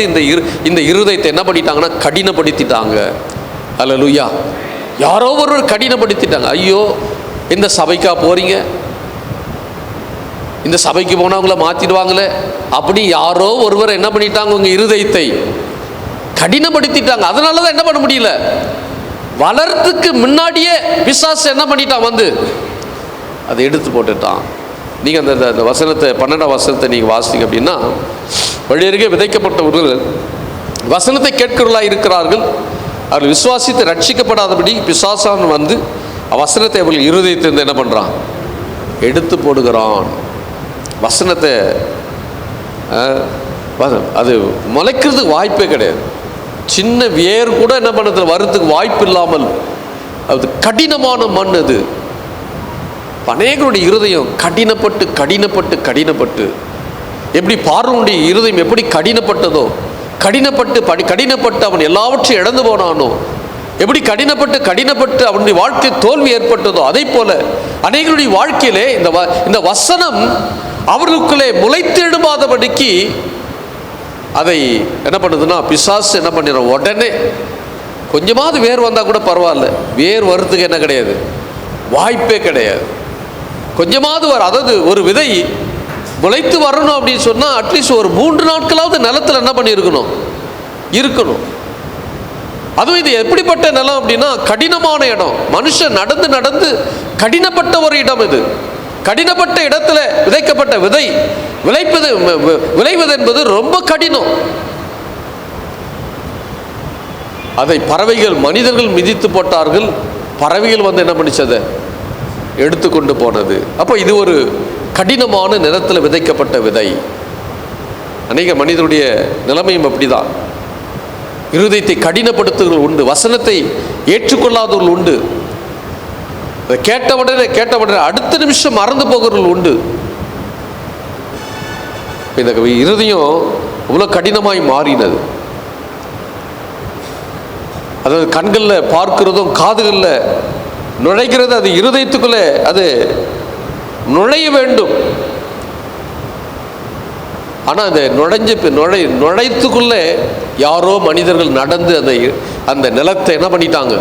இந்த இருதயத்தை என்ன பண்ணிட்டாங்கன்னா கடினப்படுத்திட்டாங்க. அல்லேலூயா. யாரோ ஒருவர் கடினப்படுத்திட்டாங்க. ஐயோ, இந்த சபைக்கா போறீங்க, இந்த சபைக்கு போனவங்கள மாத்திடுவாங்களே அப்படி யாரோ ஒருவர் என்ன பண்ணிட்டாங்க? உங்க இருதயத்தை கடினப்படுத்திட்டாங்க. அதனால தான் என்ன பண்ண முடியல, வளர்றதுக்கு முன்னாடியே பிசாசு என்ன பண்ணிட்டான்? வந்து அதை எடுத்து போட்டுட்டான். நீங்கள் அந்த வசனத்தை 12ஆம் வசனத்தை நீங்கள் வாசிங்க அப்படின்னா, வழியருகே விதைக்கப்பட்டவர்கள் வசனத்தை கேட்கிறவர்களாக இருக்கிறார்கள், அவர்கள் விசுவாசித்து ரட்சிக்கப்படாதபடி பிசாசான் வந்து வசனத்தை அவர்கள் இருதயத்திலிருந்து என்ன பண்ணுறான்? எடுத்து போடுகிறான். வசனத்தை அது முளைக்கிறதுக்கு வாய்ப்பே கிடையாது. சின்ன வேர் கூட என்ன பண்ணுறது வர்றதுக்கு வாய்ப்பு இல்லாமல் அது கடினமான மண். அது அநேகருடைய இருதயம் கடினப்பட்டு எப்படி பார்வோனுடைய இருதயம் எப்படி கடினப்பட்டதோ, கடினப்பட்டு அவன் எல்லாவற்றையும் இழந்து போனானோ, எப்படி கடினப்பட்டு அவனுடைய வாழ்க்கை தோல்வி ஏற்பட்டதோ, அதே போல அநேகருடைய வாழ்க்கையிலே இந்த வசனம் அவர்களுக்குள்ளே முளைத்தெழுமாதபடிக்கு அதை என்ன பண்ணுதுன்னா பிசாசு என்ன பண்ணிடுற உடனே கொஞ்சமாவது வேர் வந்தால் கூட பரவாயில்ல, வேர் வர்றதுக்கு என்ன கிடையாது, வாய்ப்பே கிடையாது. கொஞ்சமாவது அதாவது ஒரு விதை முளைத்து வரணும் அப்படின்னு சொன்னால் அட்லீஸ்ட் ஒரு 3 நாட்களாவது நிலத்தில் என்ன பண்ணியிருக்கணும், இருக்கணும். அதுவும் இது எப்படிப்பட்ட நிலம் அப்படின்னா கடினமான இடம். மனுஷன் நடந்து கடினப்பட்ட ஒரு இடம். இது கடினப்பட்ட இடத்துல விதைக்கப்பட்ட விதை விளைவது என்பது ரொம்ப கடினம். அதை பறவைகள் மனிதர்கள் மிதித்து போட்டார்கள். பறவைகள் வந்து என்ன பண்ணிச்சதை எடுத்துக்கொண்டு போனது. அப்போ இது ஒரு கடினமான நிலத்தில் விதைக்கப்பட்ட விதை. அநேக மனிதனுடைய நிலைமையும் அப்படிதான். இருதயத்தை கடினப்படுத்துவர்கள் உண்டு, வசனத்தை ஏற்றுக்கொள்ளாதவர்கள் உண்டு, அதை கேட்ட உடனே அடுத்த நிமிஷம் மறந்து போகிறவர்கள் உண்டு. இந்த இருதயம் இவ்வளோ கடினமாய் மாறினது. அதாவது கண்களில் பார்க்கிறதும் காதுகளில் நுழைகிறது, அது இருதயத்துக்குள்ளே அது நுழைய வேண்டும். ஆனால் அந்த நுழைத்துக்குள்ளே யாரோ மனிதர்கள் நடந்து அந்த நிலத்தை என்ன பண்ணிட்டாங்க,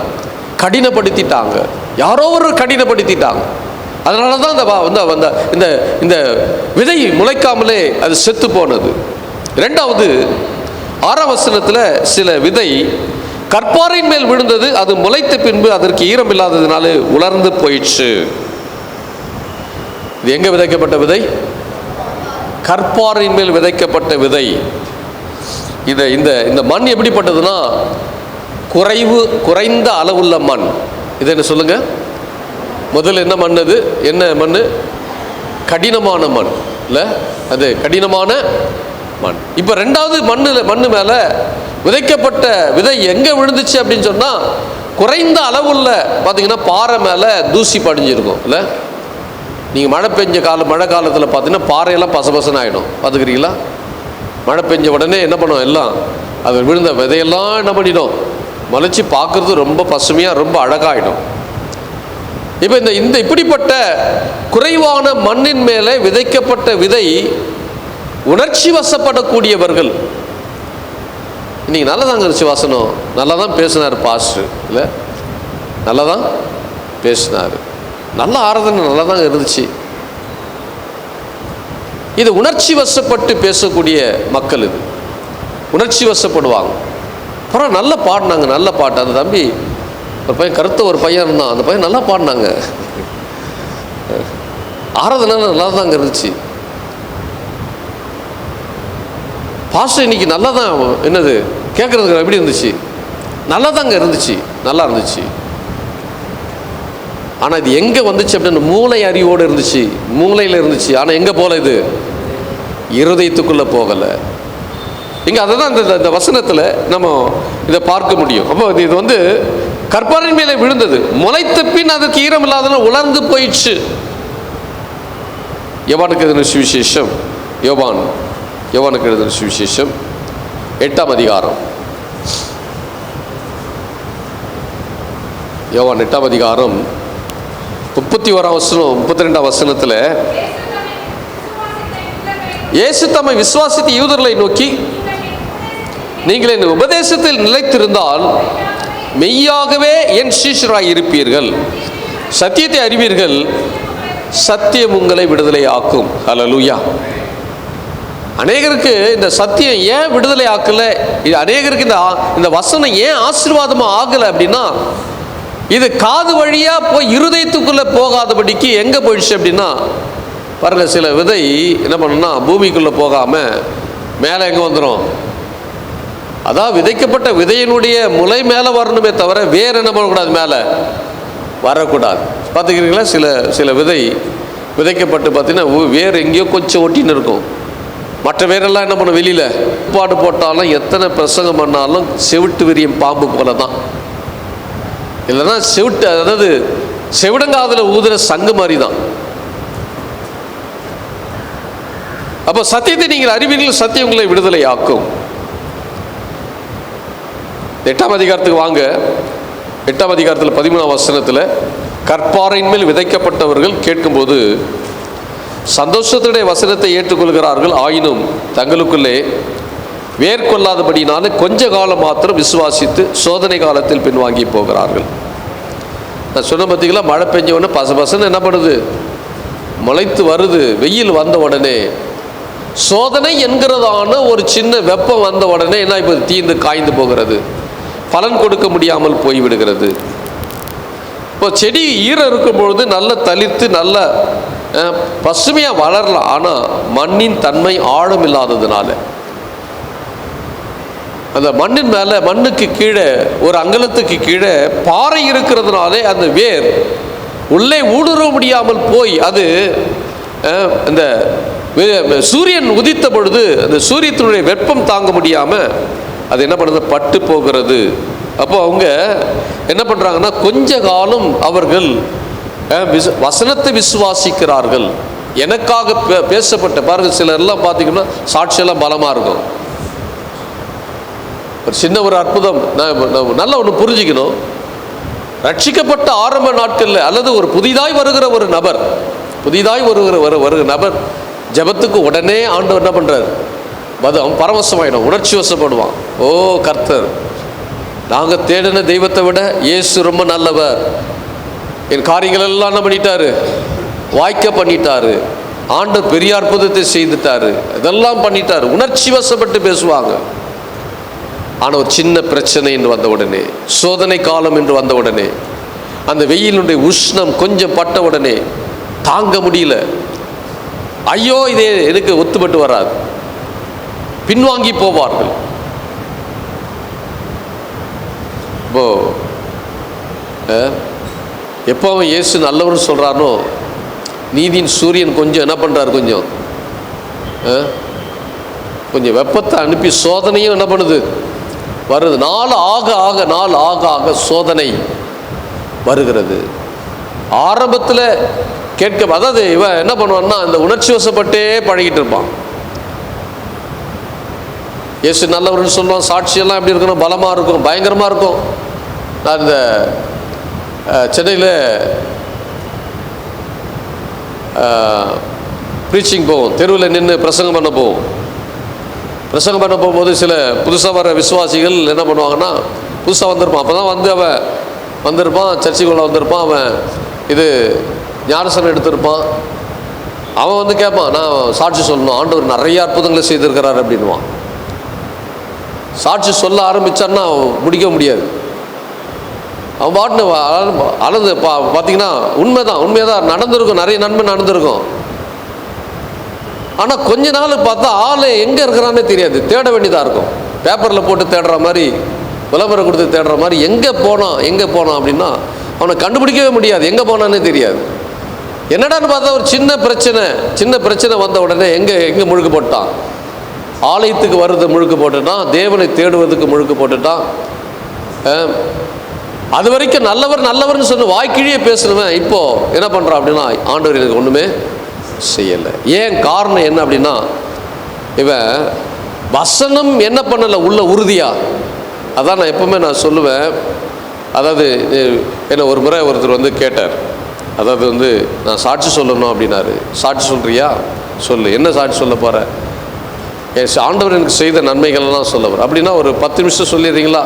கடினப்படுத்திட்டாங்க. யாரோ ஒரு கடினப்படுத்திட்டாங்க. அதனால தான் இந்த விதை முளைக்காமலே அது செத்து போனது. 2வது 6ஆம் வசனத்தில் சில விதை கற்பாறையின் மேல் விழுந்தது, அது முளைத்த பின்பு அதற்கு ஈரம் இல்லாததுனால உலர்ந்து போயிடுச்சு. இது எங்க விதைக்கப்பட்ட விதை? கற்பாறையின் மேல் விதைக்கப்பட்ட விதை. இந்த மண் எப்படிப்பட்டதுன்னா குறைந்த அளவுள்ள மண். இது என்ன சொல்லுங்க? முதல்ல என்ன மண்? அது என்ன மண்? கடினமான மண் இல்ல, அது கடினமான மண். இப்போ 2வது மண்ணு மேலே விதைக்கப்பட்ட விதை எங்கே விழுந்துச்சு அப்படின்னு சொன்னால், குறைந்த அளவுள்ள பார்த்தீங்கன்னா பாறை மேலே தூசி படிஞ்சிருக்கும் இல்லை? நீங்கள் மழை காலத்தில் பார்த்தீங்கன்னா பாறையெல்லாம் பசபசன்னு ஆகிடும். பார்த்துக்கிறீங்களா? மழை பெஞ்ச உடனே என்ன பண்ணும், எல்லாம் அது விழுந்த விதையெல்லாம் என்ன பண்ணிடும், மலைச்சி பார்க்குறது ரொம்ப பசுமையாக ரொம்ப அழகாகிடும். இப்போ இந்த இப்படிப்பட்ட குறைவான மண்ணின் மேலே விதைக்கப்பட்ட விதை உணர்ச்சி வசப்படக்கூடியவர்கள். இன்னைக்கு நல்லா தாங்க இருந்துச்சு வாசனம், நல்லா தான் பேசினார் பாஸ்டர் இல்லை? நல்லா தான் பேசினார், நல்ல ஆராதனை நல்லா தாங்க இருந்துச்சு. இது உணர்ச்சி வசப்பட்டு பேசக்கூடிய மக்கள், இது உணர்ச்சி வசப்படுவாங்க. அப்புறம் நல்லா பாடினாங்க, நல்ல பாட்டு. அந்த தம்பி ஒரு பையன், கருத்த ஒரு பையன் இருந்தான், அந்த பையன் நல்லா பாடினாங்க. ஆராதனை நல்லா தாங்க இருந்துச்சு. பாஸ்டர் இன்னைக்கு நல்லா தான், என்னது கேட்குறதுக்கு எப்படி இருந்துச்சு, நல்லா தாங்க இருந்துச்சு, நல்லா இருந்துச்சு. ஆனால் இது எங்கே வந்துச்சு அப்படின்னு, மூளை அறிவோடு இருந்துச்சு, மூளையில் இருந்துச்சு. ஆனால் எங்கே போகல, இது இருதயத்துக்குள்ளே போகலை. இங்கே அதை தான் இந்த வசனத்தில் நம்ம இதை பார்க்க முடியும். அப்போ இது வந்து கற்பாரின் மேலே விழுந்தது, முளைத்த பின் அதற்கு ஈரம் இல்லாதன உலர்ந்து போயிடுச்சு. யோவானுக்கு எழுதின சுவிசேஷம், யோவானுக்கு எழுதின சுவிசேஷம் 8ஆம் அதிகாரம், யோவான் 8ஆம் அதிகாரம் 31ஆம் வசனம் 32ஆம் வசனத்தில், இயேசு தம்மை விசுவாசித்த யூதர்களை நோக்கி, நீங்கள் என் உபதேசத்தில் நிலைத்திருந்தால் மெய்யாகவே என் சீஷராய் இருப்பீர்கள், சத்தியத்தை அறிவீர்கள், சத்தியம் உங்களை விடுதலை ஆக்கும். ஹல்லேலூயா. அநேகருக்கு இந்த சத்தியம் ஏன் விடுதலை ஆக்கலை, அநேகருக்கு இந்த வசனம் ஏன் ஆசீர்வாதமாக ஆகலை அப்படின்னா, இது காது வழியாக போய் இருதயத்துக்குள்ளே போகாதபடிக்கு எங்கே போயிடுச்சு அப்படின்னா, பாருங்கள், சில விதை என்ன பண்ணுன்னா பூமிக்குள்ளே போகாமல் மேலே எங்கே வந்துடும், அதான் விதைக்கப்பட்ட விதையினுடைய முளை மேலே வரணுமே தவிர வேறு என்ன பண்ணக்கூடாது, மேலே வரக்கூடாது. பார்த்துக்கிறீங்களா? சில விதை விதைக்கப்பட்டு பார்த்தீங்கன்னா வேறு எங்கேயோ கொஞ்சம் ஒட்டின்னு இருக்கும், மற்ற வேரெல்லாம் என்ன பண்ணும், வெளியில் பாடு போட்டாலும் எத்தனை பிரசங்கம் பண்ணாலும் செவிட்டு விரியும் பாம்பு போல தான், இல்லைன்னா செவிட்டு, அதாவது செவிடங்காதில் ஊதுற சங்கு மாதிரி தான். அப்போ சத்தியத்தை நீங்கள் அறிவீர்கள், சத்தியம் உங்களை விடுதலை ஆக்கும். 8ஆம் அதிகாரத்துக்கு வாங்க. 8ஆம் அதிகாரத்தில் 13ஆம் வசனத்தில், கற்பாறையின் மேல் விதைக்கப்பட்டவர்கள் கேட்கும்போது சந்தோஷத்துடைய வசனத்தை ஏற்றுக்கொள்கிறார்கள், ஆயினும் தங்களுக்குள்ளே வேர்கொள்ளாதபடினால கொஞ்ச காலம் மாத்திரம் விசுவாசித்து சோதனை காலத்தில் பின்வாங்கி போகிறார்கள். நான் சொன்ன பார்த்தீங்களா, மழை பெஞ்ச உடனே பசன்னு என்ன பண்ணுது, முளைத்து வருது. வெயில் வந்த உடனே சோதனை என்கிறதான ஒரு சின்ன வெப்பம் வந்த உடனே என்ன, இப்போ தீந்து காய்ந்து போகிறது, பலன் கொடுக்க முடியாமல் போய்விடுகிறது. இப்போ செடி ஈரம் இருக்கும் பொழுது நல்ல தளிர்த்து நல்ல பசுமையாக வளரலாம். ஆனால் மண்ணின் தன்மை ஆழம் இல்லாததுனால, அந்த மண்ணின் மேலே, மண்ணுக்கு கீழே ஒரு அங்கலத்துக்கு கீழே பாறை இருக்கிறதுனாலே அந்த வேர் உள்ளே ஊடுருவ முடியாமல் போய் அது அந்த சூரியன் உதித்த பொழுது அந்த சூரியத்தினுடைய வெப்பம் தாங்க முடியாமல் அது என்ன பண்ணுறது, பட்டு போகிறது. அப்போ அவங்க என்ன பண்ணுறாங்கன்னா, கொஞ்ச காலம் அவர்கள் வசனத்தை விசுவாசிக்கிறார்கள். எனக்காக பேசப்பட்ட, பாருங்கள், சிலர்லாம் பார்த்தீங்கன்னா சாட்சியெல்லாம் பலமாக இருக்கும். ஒரு சின்ன ஒரு அற்புதம், நல்லா ஒன்று புரிஞ்சுக்கணும். ரட்சிக்கப்பட்ட ஆரம்ப நாட்களில் அல்லது ஒரு புதிதாய் வருகிற ஒரு நபர், வருகிற நபர் ஜெபத்துக்கு உடனே ஆண்டவர் என்ன பண்ணுறார், அவன் பரவசமாயிடும், உணர்ச்சி வசப்படுவான். ஓ கர்த்தர், நாங்கள் தேடின தெய்வத்தை விட இயேசு ரொம்ப நல்லவர், என் காரியங்கள் எல்லாம் என்ன பண்ணிட்டாரு, வாய்க்க பண்ணிட்டாரு, ஆண்டவர் பெரிய அற்புதத்தை செய்துட்டாரு, இதெல்லாம் பண்ணிட்டாரு, உணர்ச்சி வசப்பட்டு பேசுவாங்க. ஆனால் ஒரு சின்ன பிரச்சனை என்று வந்த உடனே, சோதனை காலம் என்று வந்த உடனே, அந்த வெயிலுடைய உஷ்ணம் கொஞ்சம் பட்ட உடனே தாங்க முடியல, ஐயோ இதே எனக்கு ஒத்துப்பட்டு வராது, பின்வாங்கி போவார்கள். இப்போ எப்போ அவன் இயேசு நல்லவர்னு சொல்கிறானோ, நீதியின் சூரியன் கொஞ்சம் என்ன பண்ணுறாரு, கொஞ்சம் வெப்பத்தை அனுப்பி சோதனையும் என்ன பண்ணுது, வருது. நாள் ஆக ஆக சோதனை வருகிறது. ஆரம்பத்தில் கேட்க, அதாவது இவன் என்ன பண்ணுவான்னா இந்த உணர்ச்சி வசப்பட்டே பழகிட்டு இருப்பான். இயேசு நல்லவர்னு சொல்லுவான். சாட்சியெல்லாம் எப்படி இருக்கணும்? பலமாக இருக்கும், பயங்கரமாக இருக்கும். நான் இந்த சென்னையில் ப்ரீச்சிங் போவோம், தெருவில் நின்று பிரசங்கம் பண்ண போவோம். பிரசங்கம் பண்ண போகும்போது சில புதுசாக வர விசுவாசிகள் என்ன பண்ணுவாங்கன்னா, புதுசாக வந்திருப்பான். அப்போ தான் வந்து அவன் வந்திருப்பான், சர்ச்சுக்குள்ளே வந்திருப்பான். அவன் இது ஞானசனம் எடுத்திருப்பான். அவன் வந்து கேட்பான், நான் சாட்சி சொல்லணும், ஆண்டவர் நிறைய அற்புதங்களை செய்திருக்கிறார் அப்படின்வான். சாட்சி சொல்ல ஆரம்பித்தான்னா முடிக்க முடியாது. அவன் பாட்டுன்னு அழுது பார்த்தீங்கன்னா உண்மையாக நடந்திருக்கும், நிறைய நன்மை நடந்திருக்கும். ஆனால் கொஞ்ச நாள் பார்த்தா ஆளை எங்கே இருக்கிறான்னே தெரியாது, தேட வேண்டியதாக இருக்கும். பேப்பரில் போட்டு தேடுற மாதிரி, விளம்பரம் கொடுத்து தேடுற மாதிரி, எங்கே போனான் அப்படின்னா அவனை கண்டுபிடிக்கவே முடியாது, எங்கே போனான்னே தெரியாது. என்னடான்னு பார்த்தா ஒரு சின்ன பிரச்சனை வந்த உடனே எங்கே முழுக்க போட்டான்? ஆலயத்துக்கு வர்றது முழுக்க போட்டுட்டான், தேவனை தேடுவதுக்கு முழுக்க போட்டுட்டான். அது வரைக்கும் நல்லவர்னு சொன்ன வாய்க்கிழியே பேசணுவேன் இப்போது என்ன பண்ணுறான் அப்படின்னா, ஆண்டவர் எனக்கு ஒன்றுமே செய்யலை. ஏன் காரணம் என்ன அப்படின்னா, இவன் வசனம் என்ன பண்ணலை, உள்ள உறுதியா. அதான் நான் எப்பவுமே நான் சொல்லுவேன். அதாவது என்ன ஒரு முறை ஒருத்தர் வந்து கேட்டார், அதாவது வந்து நான் சாட்சி சொல்லணும் அப்படின்னாரு. சாட்சி சொல்கிறியா? சொல்லு. என்ன சாட்சி சொல்ல போகிற? என் ஆண்டவர் எனக்கு செய்த நன்மைகள்லாம் சொல்லவர். அப்படின்னா ஒரு 10 நிமிஷம் சொல்லிடுறீங்களா?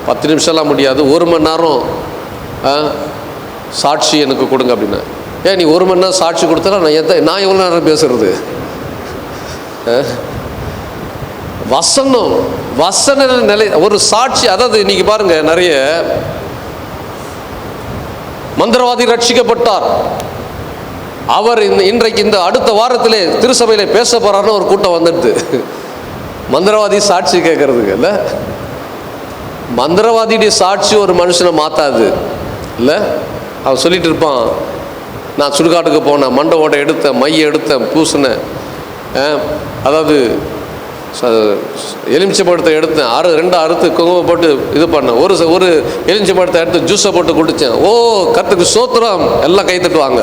10 நிமிஷம்லாம் முடியாது, 1 மணி நேரம் சாட்சி எனக்கு கொடுங்க அப்படின்னா. ஏன் நீ 1 மணி நேரம் சாட்சி கொடுத்தா நான் எவ்வளோ நேரம் பேசுறது? வசன நிலை ஒரு சாட்சி. அதாவது இன்னைக்கு பாருங்க, நிறைய மந்திரவாதி ரட்சிக்கப்பட்டார், அவர் இன்றைக்கு இந்த அடுத்த வாரத்திலே திருசபையில பேச போறாருன்னு ஒரு கூட்டம் வந்துடுது. மந்திரவாதி சாட்சி கேட்கறதுக்கு இல்லை. மந்திரவாதியுடைய சாட்சி ஒரு மனுஷனை மாத்தாது இல்லை. அவன் சொல்லிட்டு இருப்பான், நான் சுடுகாட்டுக்கு போனேன், மண்டை ஓட்டை எடுத்தேன், மையை எடுத்தேன், பூசினேன், அதாவது எலுமிச்சை பழத்தை எடுத்தேன், 2 அறுத்து குங்குமம் போட்டு இது பண்ணேன், ஒரு எலுமிச்சை பழத்தை எடுத்து ஜூஸை போட்டு குடித்தேன். ஓ கர்த்தருக்கு ஸ்தோத்திரம், எல்லாம் கை தட்டுவாங்க.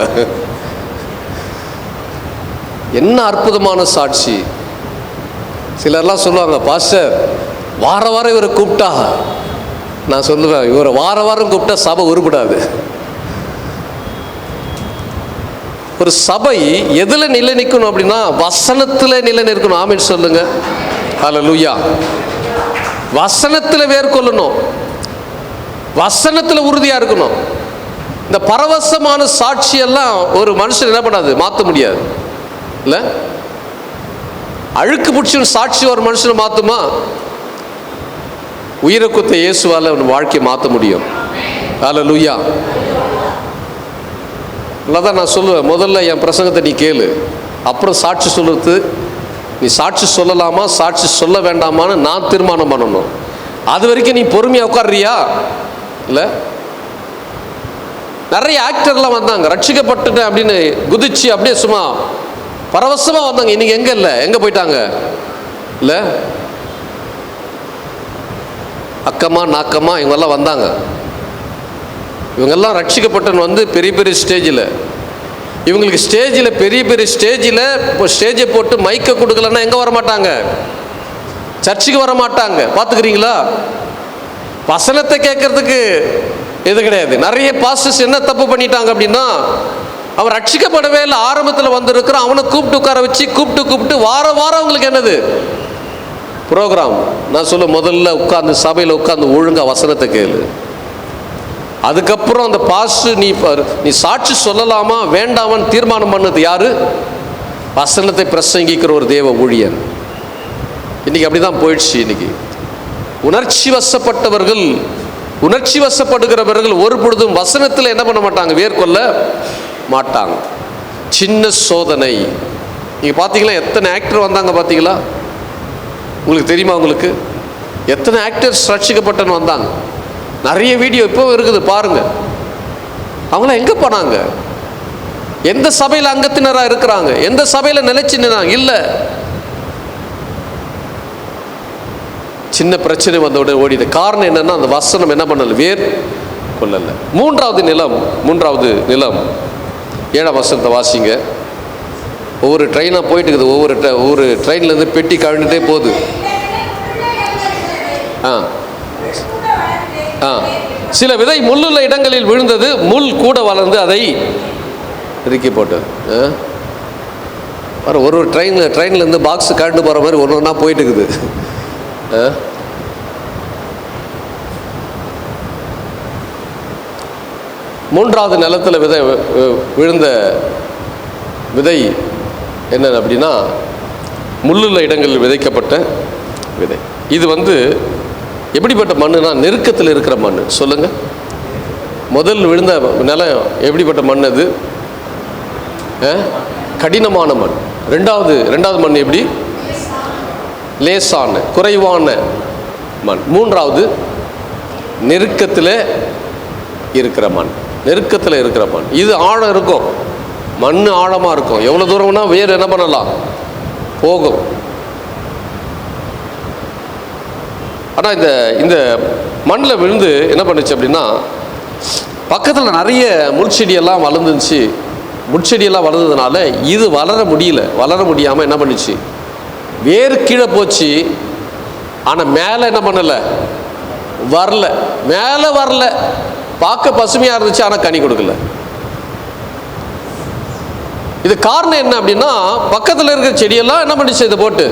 என்ன அற்புதமான சாட்சி. சிலர்லாம் சொல்லுவாங்க, பாஸ்டர் வாரம் இவரை கூப்பிட்டா, நான் சொல்லுவேன், இவரை வாரம் கூப்பிட்டா சபை உருப்படாது. ஒரு சபை எதில் நிலை நிற்கணும் அப்படின்னா, வசனத்தில் நிலை நிற்கணும். ஆமென் சொல்லுங்க. ஹல்லேலூயா. வசனத்தில் வேர்கொள்ளணும், வசனத்தில் உறுதியாக இருக்கணும். இந்த பரவசமான சாட்சியெல்லாம் ஒரு மனுஷன் என்ன பண்ணாது, மாற்ற முடியாது இல்லை. அழுக்கு பிடிச்சி சாட்சி ஒரு மனுஷனை மாற்றுமா? உயிரை குத்த இயேசுவால் அவன் வாழ்க்கையை மாற்ற முடியும். ஹல்லேலூயா. அதான் நான் சொல்லுவேன், முதல்ல என் பிரசங்கத்தை நீ கேளு, அப்புறம் சாட்சி சொல்லுறது. நீ சாட்சி சொல்லலாமா சாட்சி சொல்ல வேண்டாமான்னு நான் தீர்மானம் பண்ணணும். அது வரைக்கும் நீ பொறுமையாக உட்கார்றியா இல்லை? நிறைய ஆக்டர்லாம் வந்தாங்க, ரட்சிக்கப்பட்டுட்டேன் அப்படின்னு குதிச்சு அப்படியே சும்மா பரவசமாக வந்தாங்க. இன்னைக்கு எங்கே இல்லை, எங்கே போயிட்டாங்க இல்லை? அக்கமா நாக்கமா இவங்கெல்லாம் வந்தாங்க. இவங்கெல்லாம் ரட்சிக்கப்பட்டவன் வந்து பெரிய பெரிய ஸ்டேஜில், இவங்களுக்கு ஸ்டேஜில் பெரிய ஸ்டேஜில் இப்போ ஸ்டேஜை போட்டு மைக்கை கொடுக்கலன்னா எங்கே வரமாட்டாங்க, சர்ச்சுக்கு வரமாட்டாங்க. பார்த்துக்கிறீங்களா? வசனத்தை கேட்கறதுக்கு இது கிடையாது. நிறைய பாஸ்டர்ஸ் என்ன தப்பு பண்ணிட்டாங்க அப்படின்னா, அவன் ரட்சிக்கப்படவே இல்லை, ஆரம்பத்தில் வந்திருக்கிறான், அவனை கூப்பிட்டு உட்கார வச்சு கூப்பிட்டு வாரம் வாரம் என்னது ப்ரோக்ராம். நான் சொல்ல, முதல்ல உட்காந்து சபையில் உட்காந்து ஒழுங்காக வசனத்தை கேளு. அதுக்கப்புறம் அந்த பாஸ்டர் நீ சாட்சி சொல்லலாமா வேண்டாமான்னு தீர்மானம் பண்ணது யாரு? வசனத்தை பிரசங்கிக்கிற ஒரு தேவ ஊழியன். இன்னைக்கு அப்படிதான் போயிடுச்சு. இன்னைக்கு உணர்ச்சி வசப்படுகிறவர்கள் ஒரு பொழுதும் வசனத்தில் என்ன பண்ண மாட்டாங்க, வேர்கொள்ள மாட்டாங்க. சின்ன சோதனை. நீங்க பார்த்தீங்களா எத்தனை ஆக்டர் வந்தாங்க பார்த்தீங்களா? உங்களுக்கு தெரியுமா? உங்களுக்கு எத்தனை ஆக்டர்ஸ் ரட்சிக்கப்பட்டன்னு வந்தாங்க? நிறைய வீடியோ இப்போ இருக்குது பாருங்க. அவங்களாம் எங்கே போனாங்க? எந்த சபையில் அங்கத்தினராக இருக்கிறாங்க? எந்த சபையில் நிலைச்சு நின்னாங்க? இல்லை. சின்ன பிரச்சனை வந்தவுடனே ஓடிது. காரணம் என்னன்னா, அந்த வசனம் என்ன பண்ணல, வேர் கொள்ளல. மூன்றாவது நிலம் 7ஆம் வசனத்தை வாசிங்க. ஒவ்வொரு ட்ரெயினாக போயிட்டு இருக்குது. ஒவ்வொரு ட்ரெயின்லேருந்து பெட்டி கவிழ்ந்துட்டே போகுது. சில விதை முள்ளுள்ள இடங்களில் விழுந்தது, முள் கூட வளர்ந்து அதை இறுக்கி போட்டது. ஒரு ட்ரெயின்லேருந்து பாக்ஸ் கழண்டு போகிற மாதிரி ஒன்று ஒன்றா போயிட்டு இருக்குது. மூன்றாவது நிலத்தில் விழுந்த விதை என்ன அப்படின்னா, முள்ளுள்ள இடங்களில் விதைக்கப்பட்ட விதை. இது எப்படிப்பட்ட மண்ணுனா, நெருக்கத்தில் இருக்கிற மண். சொல்லுங்க, முதல் விழுந்த நிலம் எப்படிப்பட்ட மண்? அது கடினமான மண். ரெண்டாவது மண் எப்படி? லேசான குறைவான மண். மூன்றாவது நெருக்கத்தில் இருக்கிற மண். இது ஆழம் இருக்கும், மண் ஆழமாக இருக்கும். எவ்வளோ தூரம்னா வேறு என்ன பண்ணலாம், போகும். ஆனால் இந்த மண்ணில் விழுந்து என்ன பண்ணுச்சு அப்படின்னா, பக்கத்தில் நிறைய முட்செடியெல்லாம் வளர்ந்துச்சு. முட்செடியெல்லாம் வளர்ந்ததுனால இது வளர முடியாமல் என்ன பண்ணுச்சு, வேறு கீழே போச்சு. ஆனால் மேலே என்ன பண்ணலை, மேலே வரல. பார்க்க பசுமையாக இருந்துச்சு, ஆனால் கனி கொடுக்கல. இது காரணம் என்ன அப்படின்னா, பக்கத்தில் இருக்கிற செடியெல்லாம் என்ன பண்ணிச்சு, இதை போட்டு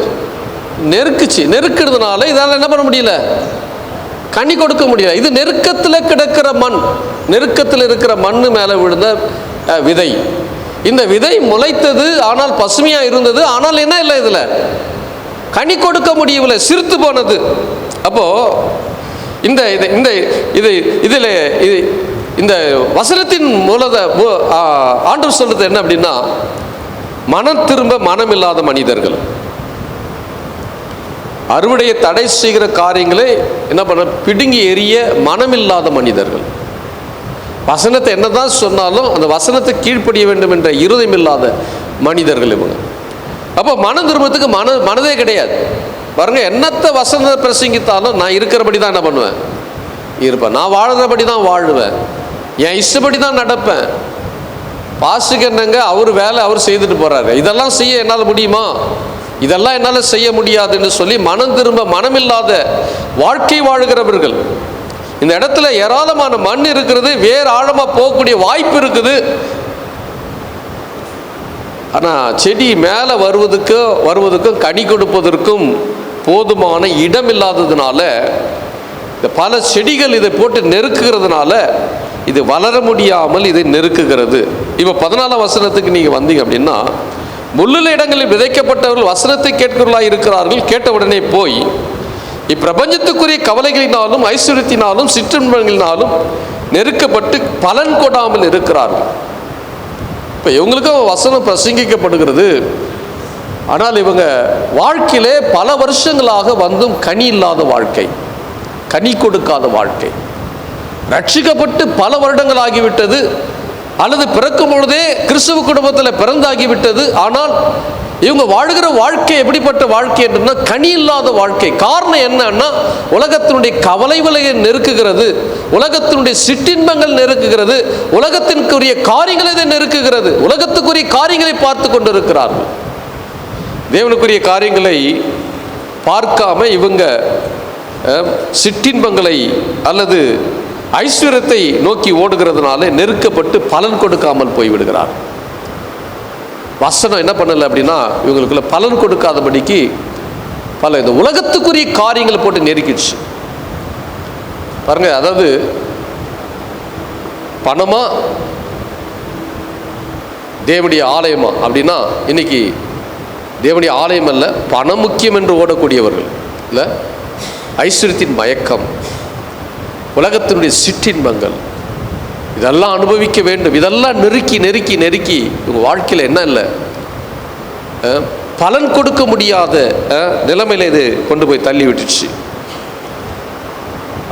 நெருக்கிறதுனால இதால் என்ன பண்ண முடியல, கனி கொடுக்க முடியல. இது நெருக்கத்தில் கிடக்கிற மண், நெருக்கத்தில் இருக்கிற மண்ணு மேலே விழுந்த விதை. இந்த விதை முளைத்தது, ஆனால் பசுமையாக இருந்தது. ஆனால் என்ன இல்லை, இதில் கனி கொடுக்க முடியவில்லை, சிறுத்து போனது. அப்போ இந்த வசனத்தின் ஆண்டவர் சொல்றது என்ன அப்படின்னா, மனம் திரும்ப மனமில்லாத மனிதர்கள், அறுவடையை தடை செய்கிற காரியங்களை என்ன பண்ண பிடுங்கி எறிய மனமில்லாத மனிதர்கள். வசனத்தை என்னதான் சொன்னாலும் அந்த வசனத்தை கீழ்ப்படிய வேண்டும் என்ற இருதயம் இல்லாத மனிதர்கள் இவங்க. அப்போ மனம் திரும்பத்துக்கு மனதே கிடையாது. பாருங்க, என்னத்தை வசனத்தை பிரசங்கித்தாலும் நான் இருக்கிறபடி தான் என்ன பண்ணுவேன், இருப்பேன். நான் வாழ்கிறபடி தான் வாழுவேன், என் இஷ்டப்படி தான் நடப்பேன். பாசுக்கு என்னங்க, அவர் வேலை அவர் செய்துட்டு போறாரு, இதெல்லாம் செய்ய என்னால் முடியுமா, இதெல்லாம் என்னால் செய்ய முடியாதுன்னு சொல்லி மனம் திரும்ப மனமில்லாத வாழ்க்கை வாழ்கிறவர்கள். இந்த இடத்துல ஏராளமான மண் இருக்கிறது, வேறு ஆழமாக போகக்கூடிய வாய்ப்பு இருக்குது. ஆனால் செடி மேலே வருவதற்கும் கனி கொடுப்பதற்கும் போதுமான இடம் இல்லாததுனால, இந்த பல செடிகள் இதை போட்டு நெருக்குகிறதுனால இது வளர முடியாமல் இதை நெருக்குகிறது. இப்போ 14ஆம் வசனத்துக்கு நீங்கள் வந்தீங்க அப்படின்னா, முள்ளுள்ள இடங்களில் விதைக்கப்பட்டவர்கள் வசனத்தை கேட்கிறவர்களாக இருக்கிறார்கள். கேட்டவுடனே போய் இப்பிரபஞ்சத்துக்குரிய கவலைகளினாலும் ஐஸ்வர்யத்தினாலும் சிற்றின்பங்களினாலும் நெருக்கப்பட்டு பலன் கொடாமல் இருக்கிறார்கள். இப்போ இவங்களுக்கும் வசனம் பிரசங்கிக்கப்படுகிறது. ஆனால் இவங்க வாழ்க்கையிலே பல வருஷங்களாக வந்தும் கனி இல்லாத வாழ்க்கை, கனி கொடுக்காத வாழ்க்கை. ரட்சிக்கப்பட்டு பல வருடங்கள் ஆகிவிட்டது, அல்லது பிறக்கும் பொழுதே கிறிஸ்துவ குடும்பத்தில் பிறந்தாகிவிட்டது. ஆனால் இவங்க வாழ்கிற வாழ்க்கை எப்படிப்பட்ட வாழ்க்கை என்றுன்னா, கனி இல்லாத வாழ்க்கை. காரணம் என்னன்னா, உலகத்தினுடைய கவலைகளை நெருக்குகிறது, உலகத்தினுடைய சிற்றின்பங்கள் நெருக்குகிறது, உலகத்திற்குரிய காரியங்களை நெருக்குகிறது. உலகத்துக்குரிய காரியங்களை பார்த்து கொண்டிருக்கிறார்கள். தேவனுக்குரிய காரியங்களை பார்க்காம இவங்க சிற்றின்பங்களை அல்லது ஐஸ்வர்யத்தை நோக்கி ஓடுகிறதுனால நெருக்கப்பட்டு பலன் கொடுக்காமல் போய்விடுகிறார். வசனம் என்ன பண்ணலை அப்படின்னா, இவங்களுக்குள்ள பலன் கொடுக்காதபடிக்கு பல இந்த உலகத்துக்குரிய காரியங்களை போட்டு நெருக்கிடுச்சு. பாருங்க, அதாவது பணமா தேவனுடைய ஆலயமா அப்படின்னா, இன்னைக்கு தேவனுடைய ஆலயம் அல்ல, பணம் முக்கியம் என்று ஓடக்கூடியவர்கள் இல்லை, ஐஸ்வர்யத்தின் மயக்கம், உலகத்தினுடைய சிற்றின்பங்கள், இதெல்லாம் அனுபவிக்க வேண்டும். இதெல்லாம் நெருக்கி நெருக்கி நெருக்கி இவங்க வாழ்க்கையில் என்ன இல்லை, பலன் கொடுக்க முடியாத நிலைமையில இது கொண்டு போய் தள்ளி விட்டுச்சு.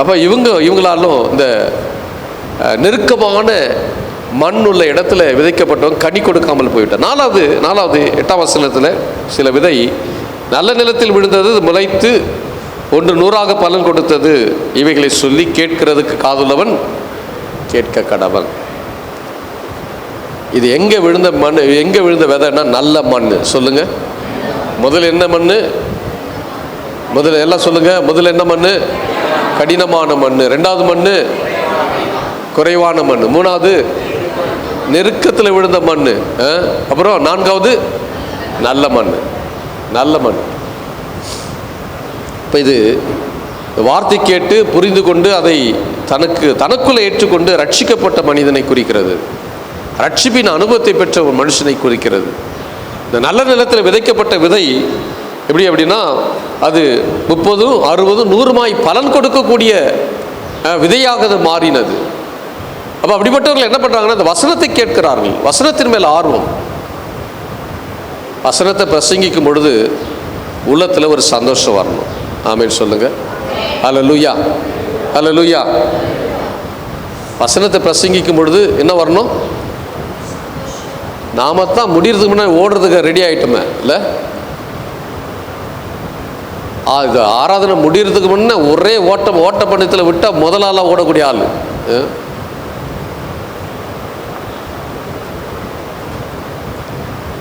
அப்போ இவங்களாலும் இந்த நெருக்கமான மண் உள்ள இடத்துல விதைக்கப்பட்டவங்க கனி கொடுக்காமல் போய்விட்டார். நாலாவது 8ஆம் வசனத்தில் சில விதை நல்ல நிலத்தில் விழுந்தது, முளைத்து ஒன்று 100 பலன் கொடுத்தது. இவைகளை சொல்லி கேட்கிறதுக்கு காதுள்ளவன் கேட்க கடவன். இது எங்கே விழுந்த மண், எங்கே விழுந்த விதைன்னா நல்ல மண். சொல்லுங்க, முதல்ல என்ன மண்? முதல்ல எல்லாம் சொல்லுங்க, முதல்ல என்ன மண்? கடினமான மண். ரெண்டாவது மண் குறைவான மண். மூணாவது நெருக்கத்தில் விழுந்த மண். அப்புறம் நான்காவது நல்ல மண். நல்ல மண். இப்போ இது வார்த்தை கேட்டு புரிந்து கொண்டு அதை தனக்குள்ளே ஏற்றுக்கொண்டு ரட்சிக்கப்பட்ட மனிதனை குறிக்கிறது. ரட்சிப்பின் அனுபவத்தை பெற்ற ஒரு மனுஷனை குறிக்கிறது. இந்த நல்ல நிலத்தில் விதைக்கப்பட்ட விதை எப்படி அப்படின்னா அது 30, 60, 100 பலன் கொடுக்கக்கூடிய விதையாக அது மாறினது. அப்போ அப்படிப்பட்டவர்கள் என்ன பண்ணுறாங்கன்னா இந்த வசனத்தை கேட்கிறார்கள். வசனத்தின் மேல் ஆர்வம். வசனத்தை பிரசங்கிக்கும் பொழுது உள்ளத்தில் ஒரு சந்தோஷம் வரணும். ஆமென் சொல்லுங்க. அல்லேலூயா, அல்லேலூயா. வசனத்தை பிரசங்கிக்கும் பொழுது என்ன வரணும்? நாம தான் முடியறதுக்கு முன்னாடி ஓடுறதுக்கு ரெடி ஆகிட்டோமே இல்லை? இது ஆராதனை முடியறதுக்கு முன்னே ஒரே ஓட்ட பந்தயத்தில் விட்டால் முதலாளாக ஓடக்கூடிய ஆள்.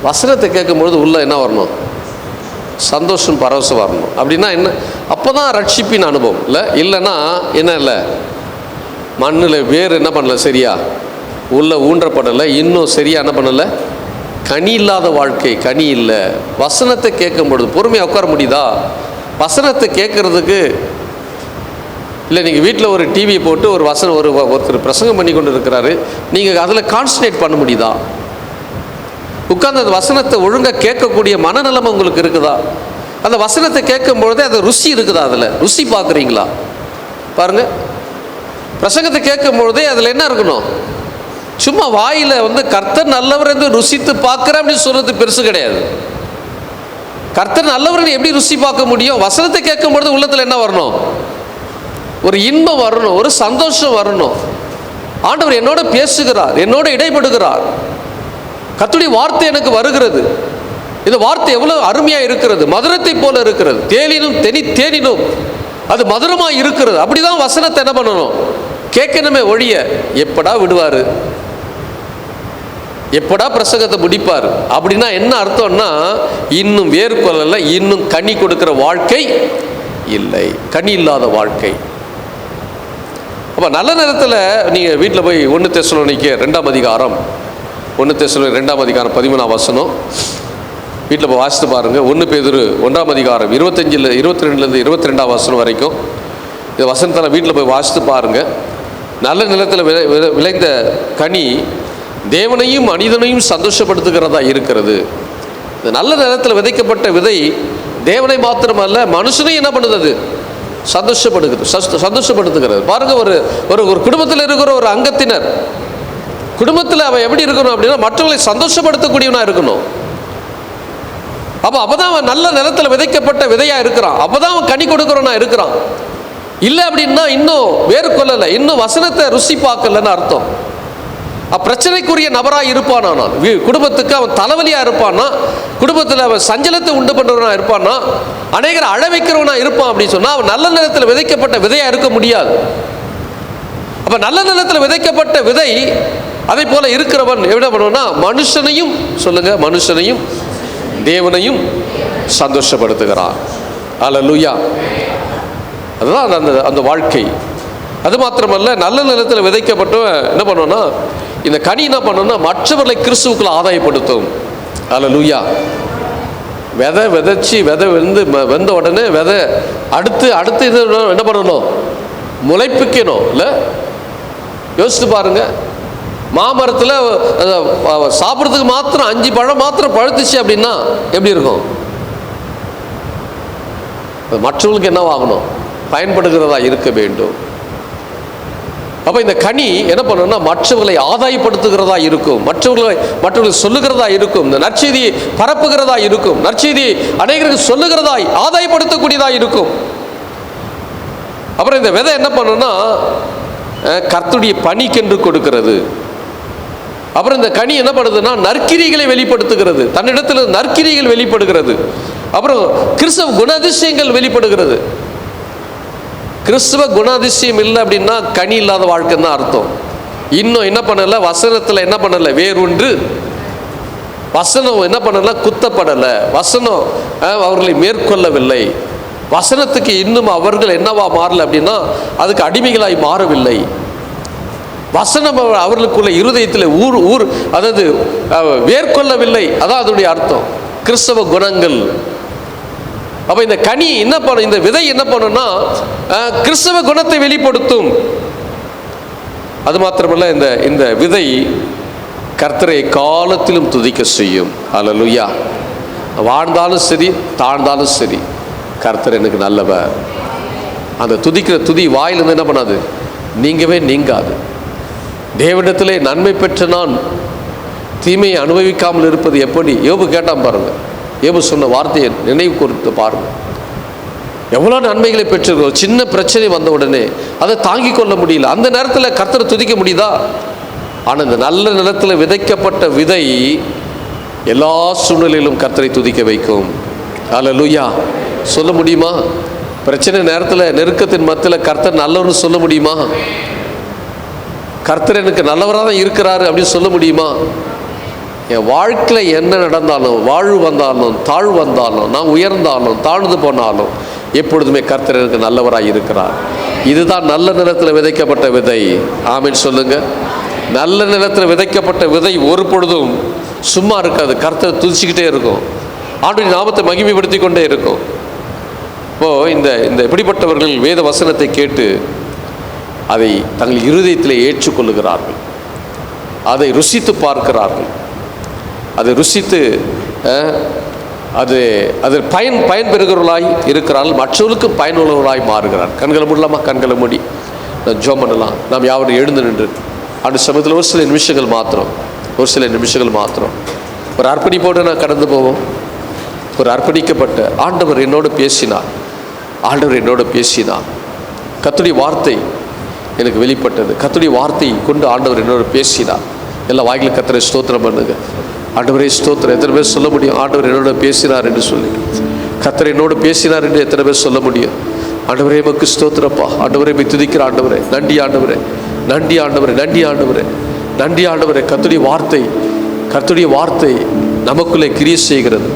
வசனத்தை கேட்கும்பொழுது உள்ள என்ன வரணும்? சந்தோஷம், பரவசம் வரணும். அப்படின்னா என்ன? அப்போ தான் ரட்சிப்பின் அனுபவம் இல்லை. இல்லைன்னா என்ன இல்லை, மண்ணில் வேறு என்ன பண்ணலை, சரியா உள்ள ஊன்றப்படலை, இன்னும் சரியாக என்ன பண்ணலை, கனி இல்லாத வாழ்க்கை. கனி இல்லை. வசனத்தை கேட்கும் பொழுது பொறுமையாக உட்கார முடியுதா? வசனத்தை கேட்குறதுக்கு இல்லை, நீங்கள் வீட்டில் ஒரு டிவி போட்டு ஒரு ஒருத்தர் பிரசங்கம் பண்ணி கொண்டு இருக்கிறாரு, நீங்கள் அதில் கான்சன்ட்ரேட் பண்ண முடியுதா? உட்கார்ந்து அந்த வசனத்தை ஒழுங்காக கேட்கக்கூடிய மனநிலைமை உங்களுக்கு இருக்குதா? அந்த வசனத்தை கேட்கும் பொழுதே அது ருசி இருக்குதா? அதில் ருசி பார்க்குறீங்களா? பாருங்கள், பிரசங்கத்தை கேட்கும் பொழுதே அதில் என்ன இருக்கணும்? சும்மா வாயில் கர்த்தர் நல்லவர் என்று ருசித்து பார்க்குறேன் அப்படின்னு சொல்கிறது பெருசு கிடையாது. கர்த்தர் நல்லவர் எப்படி ருசி பார்க்க முடியும்? வசனத்தை கேட்கும் பொழுது உள்ளத்தில் என்ன வரணும்? ஒரு இன்பம் வரணும், ஒரு சந்தோஷம் வரணும். ஆண்டவர் என்னோட பேசுகிறார், என்னோட இடைப்படுகிறார், கர்த்தருடைய வார்த்தை எனக்கு வருகிறது. இந்த வார்த்தை எவ்வளவு அருமையாக இருக்கிறது, மதுரத்தை போல இருக்கிறது, தேனினும் அது மதுரமாக இருக்கிறது. அப்படிதான் வசனத்தை என்ன பண்ணணும்? கேட்கணுமே ஒழிய எப்படா விடுவார், எப்படா பிரசங்கத்தை முடிப்பார் அப்படின்னா என்ன அர்த்தம்னா இன்னும் வேறு கொள்ளல, இன்னும் கனி கொடுக்கிற வாழ்க்கை இல்லை, கனி இல்லாத வாழ்க்கை. அப்போ நல்ல நேரத்தில் நீங்கள் வீட்டில் போய் 1 தெசலோனிக்கேயர் 2 அதிகாரம் 1 தெசலோனிக்கேயர் 2 அதிகாரம் 13 வசனம் வீட்டில் போய் வாசித்து பாருங்கள். 1 பேதுரு 1 அதிகாரம் 22 22 வசனம் வரைக்கும் இந்த வசனத்தில் வீட்டில் போய் வாசித்து பாருங்கள். நல்ல நிலத்தில் விளைந்த கனி தேவனையும் மனிதனையும் சந்தோஷப்படுத்துகிறதா இருக்கிறது. இந்த நல்ல நிலத்தில் விதைக்கப்பட்ட விதை தேவனை மாத்திரமல்ல மனுஷனையும் என்ன பண்ணுது? சந்தோஷப்படுத்துகிறது. பாருங்க, ஒரு குடும்பத்தில் இருக்கிற ஒரு அங்கத்தினர் குடும்பத்தில் அவன் எப்படி இருக்கணும் அப்படின்னா மற்றவர்களை சந்தோஷப்படுத்தக்கூடியவனா இருக்கணும். அப்பதான் அவன் நல்ல நிலத்தில் விதைக்கப்பட்ட விதையா இருக்கிறான். அப்பதான் அவன் கனி கொடுக்கிறவனா இருக்கிறான். இல்லை அப்படின்னா இன்னும் வேறு கொள்ளலை, இன்னும் வசனத்தை ருசி பார்க்கலன்னு அர்த்தம். பிரச்சனைக்குரிய நபராக இருப்பானா, நான் குடும்பத்துக்கு அவன் தலைவலியாக இருப்பானா, குடும்பத்தில் அவன் சஞ்சலத்தை உண்டு பண்ணுறவனா இருப்பானா, அநேகரை அழ வைக்கிறவனா இருப்பான் அப்படின்னு சொன்னால் அவன் நல்ல நிலத்தில் விதைக்கப்பட்ட விதையாக இருக்க முடியாது. அப்போ நல்ல நிலத்தில் விதைக்கப்பட்ட விதை அதை போல இருக்கிறவன் என்ன பண்ணுவான்னா மனுஷனையும், சொல்லுங்க, மனுஷனையும் தேவனையும் சந்தோஷப்படுத்துகிறான். அல்லேலூயா. அதுதான் அந்த வாழ்க்கை. அது மாத்திரமல்ல, நல்ல நிலத்தில் விதைக்கப்பட்டவன் என்ன பண்ணுவோன்னா இந்த கனி என்ன பண்ணணும்னா மற்றவர்களை கிறிஸ்துவுக்குள்ள ஆதாயப்படுத்தும். அல்லேலூயா. விதைச்சி வெந்த உடனே அடுத்து இது என்ன பண்ணணும்? முளைப்பிக்கணும். இல்லை, யோசித்து பாருங்க. மாமரத்தில் சாப்பிட்றதுக்கு மாத்திரம் 5 பழம் மாத்திரம் பழுத்துச்சு அப்படின்னா எப்படி இருக்கும்? மற்றவர்களுக்கு என்னவாகணும்? பயன்படுகிறதா இருக்க வேண்டும். அப்போ இந்த கனி என்ன பண்ணணும்னா மற்றவர்களை ஆதாயப்படுத்துகிறதா இருக்கும், மற்றவர்களை சொல்லுகிறதா இருக்கும், இந்த நற்செய்தியை பரப்புகிறதா இருக்கும், நற்செய்தியை அநேகருக்கு சொல்லுகிறதா ஆதாயப்படுத்தக்கூடியதா இருக்கும். அப்புறம் இந்த விதை என்ன பண்ணணும்னா கர்த்தருடைய பணிக்கென்று கொடுக்கிறது. அப்புறம் இந்த கனி என்ன பண்ணுதுன்னா நற்கிரிகளை வெளிப்படுத்துகிறது, தன்னிடத்தில் நற்கிரிகள் வெளிப்படுகிறது. அப்புறம் கிறிஸ்தவ குணாதிசயங்கள் வெளிப்படுகிறது. கிறிஸ்துவ குணாதிசயம் இல்லை அப்படின்னா கனி இல்லாத வாழ்க்கைன்னு தான் அர்த்தம். இன்னும் என்ன பண்ணலை, வசனத்தில் என்ன பண்ணலை, வேறொன்று வசனம் என்ன பண்ணலை, குத்தப்படலை, வசனம் அவர்களை மேற்கொள்ளவில்லை, வசனத்துக்கு இன்னும் அவர்கள் என்னவா மாறல அப்படின்னா அதுக்கு அடிமைகளாய் மாறவில்லை. வசனம் அவர்களுக்குள்ள இருதயத்தில் அதாவது மேற்கொள்ளவில்லை. அதான் அதனுடைய அர்த்தம், கிறிஸ்தவ குணங்கள். அப்ப இந்த கனி என்ன பண்ணும், இந்த விதை என்ன பண்ணும்னா கிறிஸ்தவ குணத்தை வெளிப்படுத்தும். அது மாத்திரமல்ல, இந்த விதை கர்த்தரை காலத்திலும் துதிக்க செய்யும். அல்லேலூயா. வாழ்ந்தாலும் சரி தாழ்ந்தாலும் சரி கர்த்தர் எனக்கு நல்லவர். அந்த துதிக்கிற துதி வாயிலிருந்து என்ன பண்ணாது, நீங்கவே நீங்காது. தேவனிடத்திலே நன்மை பெற்ற நான் தீமையை அனுபவிக்காமல் இருப்பது எப்படி? யோபு கேட்டான் பாருங்க. யோபு சொன்ன வார்த்தையை நினைவு கூர்ந்து பாருங்க. எவ்வளோ நன்மைகளை பெற்றிருக்கோம். சின்ன பிரச்சனை வந்த உடனே அதை தாங்கிக் கொள்ள முடியல. அந்த நேரத்தில் கர்த்தரை துதிக்க முடியுதா? ஆனால் இந்த நல்ல நிலத்தில் விதைக்கப்பட்ட விதை எல்லா சூழ்நிலையிலும் கர்த்தரை துதிக்க வைக்கும். அல்லேலூயா. சொல்ல முடியுமா? பிரச்சனை நேரத்தில், நெருக்கத்தின் மத்தியில் கர்த்தர் நல்லவர்னு சொல்ல முடியுமா? கர்த்தர் எனக்கு நல்லவராக தான் இருக்கிறாரு அப்படின்னு சொல்ல முடியுமா? என் வாழ்க்கையில் என்ன நடந்தாலும், வாழ்வு வந்தாலும் தாழ்வு வந்தாலும், நான் உயர்ந்தாலும் தாழ்ந்து போனாலும் எப்பொழுதுமே கர்த்தர் எனக்கு நல்லவராக இருக்கிறார். இதுதான் நல்ல நிலத்தில் விதைக்கப்பட்ட விதை. ஆமென் சொல்லுங்க. நல்ல நிலத்தில் விதைக்கப்பட்ட விதை ஒரு பொழுதும் சும்மா இருக்காது. கர்த்தரை துதிச்சுக்கிட்டே இருக்கும். ஆண்டவரின் நாமத்தை மகிமைப்படுத்தி கொண்டே இருக்கும். இப்போது இந்த இப்படிப்பட்டவர்கள் வேத வசனத்தை கேட்டு அதை தங்கள் இருதயத்தில் ஏற்றுக்கொள்ளுகிறார்கள், அதை ருசித்து பார்க்கிறார்கள், அதை ருசித்து அது பயன் பெறுகிறவர்களாய் இருக்கிறார்கள், மற்றவர்களுக்கு பயனுள்ளவர்களாய் மாறுகிறார். கண்களை மூடலாமா? கண்களை மூடி நான் ஜெபம் பண்ணலாம். நாம் யாரும் எழுந்து நின்று அந்த சமயத்தில் ஒரு சில நிமிஷங்கள் மாத்திரம் ஒரு அர்ப்பணிப்போடு நான் கடந்து போவோம். ஒரு அர்ப்பணிக்கப்பட்ட ஆண்டவர் என்னோடு பேசினார். கர்த்தருடைய வார்த்தை எனக்கு வெளிப்பட்டது. கர்த்தருடைய வார்த்தையை கொண்டு ஆண்டவர் என்னோடு பேசினார். எல்லா வாய்களும் கர்த்தரை ஸ்தோத்திரம் பண்ணுங்க. ஆண்டவரே ஸ்தோத்திரம். எத்தனை பேர் சொல்ல முடியும் ஆண்டவர் என்னோட பேசினார் என்று சொல்லி? கர்த்தர் என்னோடு பேசினார் என்று எத்தனை பேர் சொல்ல முடியும்? ஆண்டவரே உமக்கு ஸ்தோத்திரப்பா. ஆண்டவரே போய் துதிக்கிற ஆண்டவரே, நன்றி ஆண்டவரே, நன்றி ஆண்டவரே, நன்றி ஆண்டவரே, நன்றி ஆண்டவரே. கர்த்தருடைய வார்த்தை நமக்குள்ளே கிரியை செய்கிறது.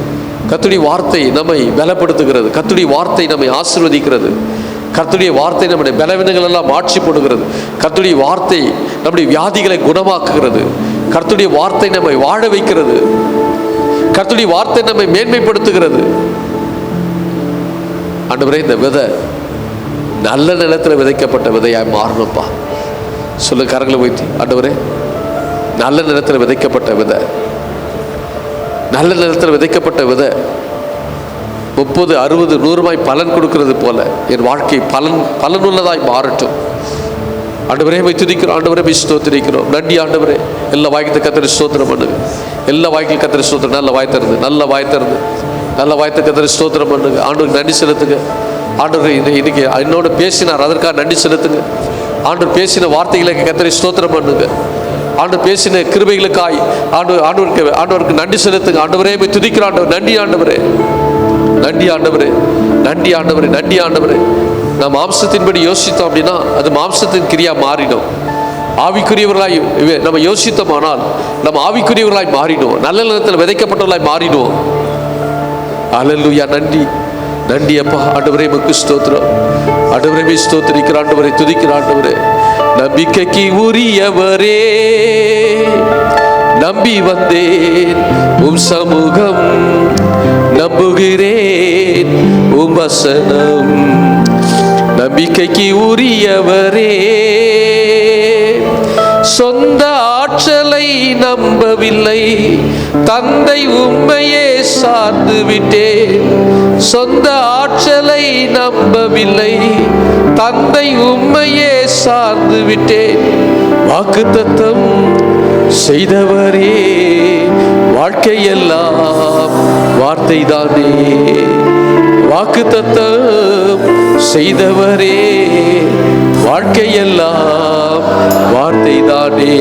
கர்த்தருடைய வார்த்தை நம்மை பலப்படுத்துகிறது. கர்த்தருடைய வார்த்தை நம்மை ஆசீர்வதிக்கிறது. கர்த்தருடைய வார்த்தை நம்முடைய பலவீனங்கள் எல்லாம் மாற்றி போடுகிறது. கர்த்தருடைய வார்த்தை நம்முடைய வியாதிகளை குணமாக்குகிறது. கர்த்தருடைய வார்த்தை நம்மை வாழ வைக்கிறது. கர்த்தருடைய வார்த்தை நம்மை மேன்மைப்படுத்துகிறது. ஆண்டவரே, இந்த விதை நல்ல நிலத்தில் விதைக்கப்பட்ட விதையாய் மாறணும்ப்பா. சொல்லு, கரங்களை வைத்து. ஆண்டவரே, நல்ல நிலத்தில் விதைக்கப்பட்ட விதை, நல்ல நிலத்தில் விதைக்கப்பட்ட விதை 30, 60, 100 பலன் கொடுக்கிறது போல என் வாழ்க்கை பலனுள்ளதாய் மாறட்டும். ஆண்டவரே போய் துதிக்கிறோம். ஆண்டவரே போய் ஸ்தோத்திரிக்கிறோம். நன்றி ஆண்டவரே. எல்லா வாய்க்கு கர்த்தரை ஸ்தோத்திரம் பண்ணுங்க. எல்லா வாய்க்கு கர்த்தரை ஸ்தோத்திரம். நல்ல வாய் தருது கர்த்தரை ஸ்தோத்திரம் பண்ணுங்க. ஆண்டவருக்கு நன்றி செலுத்துங்க. ஆண்டவர் இன்னைக்கு என்னோட பேசினார், அதற்காக நன்றி செலுத்துங்க. ஆண்டவர் பேசின வார்த்தைகளுக்கு கர்த்தரை ஸ்தோத்திரம் பண்ணுங்க. ஆண்டவர் பேசின கிருபைகளுக்காய் ஆண்டவருக்கு நன்றி செலுத்துங்க. ஆண்டவரே போய் துதிக்கிற ஆண்டவர். நன்றி ஆண்டவரே, நன்றி ஆண்டவரே, நன்றி ஆண்டவரே, நன்றி ஆண்டவரே. நம்ம மாம்சத்தின்படி யோசித்தோம் அப்படின்னா அது மாம்சத்தின் கிரியா மாறிடும். ஆவிக்குரியவர்களாய் நம்ம யோசித்தோமானால் நம்ம ஆவிக்குரியவர்களாய் மாறிடுவோம். நல்ல நிலத்தில் விதைக்கப்பட்டவர்களாய் மாறிடுவோம். அல்லேலூயா. நன்றி, நன்றி அப்பா. ஆண்டவரே உமக்கு ஸ்தோத்திரம். ஆண்டவரே ஸ்தோத்திரிக்கிற ஆண்டவரை, துதிக்கிற ஆண்டவரே. நம்பிக்கைக்கு உரியவரே, நம்பி வந்தேன் உம் சமூகம், நம்புகிறேன் உம் வசனம். நம்பிக்கைக்கு உரியவரே, சொந்த ஆற்றலை நம்பவில்லை, தந்தை உம்மையே சார்ந்து விட்டேன். சொந்த ஆற்றலை நம்பவில்லை, தந்தை உம்மையே சார்ந்து விட்டேன். வாக்குத்தத்தம் செய்தவரே, வாழ்க்கையெல்லாம் வார்த்தை தானே. வாக்குத்தத்தம் செய்தவரே, வாழ்க்கையெல்லாம் வார்த்தை தானே.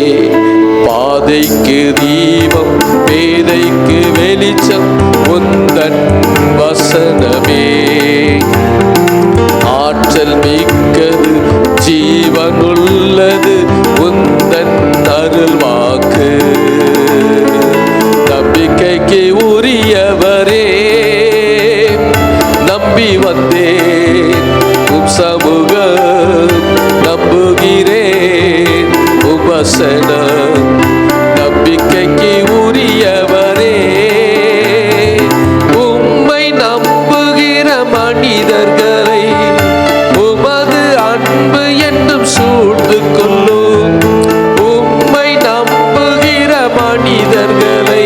பாதைக்கு தீபம், பேதைக்கு வெளிச்சம் உந்தன் வசனமே. ஆற்றல் மிக்கது ஜீவனுள்ளது உந்தன் அருள் வாக்கு. நம்பிக்கைக்கு உரியவரே நம்பி வந்தேன் உம் சமூகம், நம்புகிறேன் உபசனம். நம்பிக்கைக்கு உரியவரே உம்மை நம்புகிற மனிதர்களை உமது அன்பு என்றும் சூழ்ந்து கொள்ளும். உம்மை நம்புகிற மனிதர்களை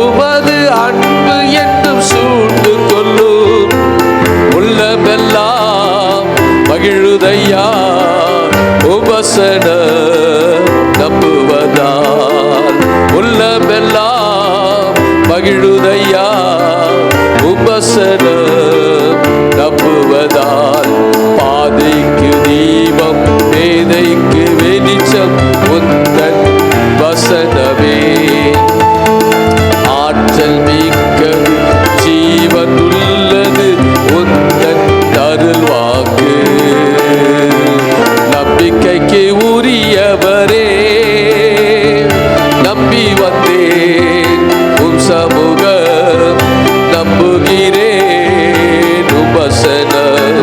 உமது அன்பு என்றும் சூழ்ந்து கொள்ளும். உள்ளமெல்லாம் மகிழுதையா உபசனம் நம்புவதால். உள்ளமெல்லாம் மகிழுதையா உபசனம் நம்புவதால். பாதைக்கு தீபம் பேதைக்கு வெளிச்சம் உந்தன் வசனமே. ஆற்றல் மிக்கது ஜீவனுள்ளது உந்தன் அருள் வாக்கு. நம்பிக்கைக்கு உரியவரே நம்பி வந்தேன் உம் சமூகம், நம்புகிறேன் உபசனம்.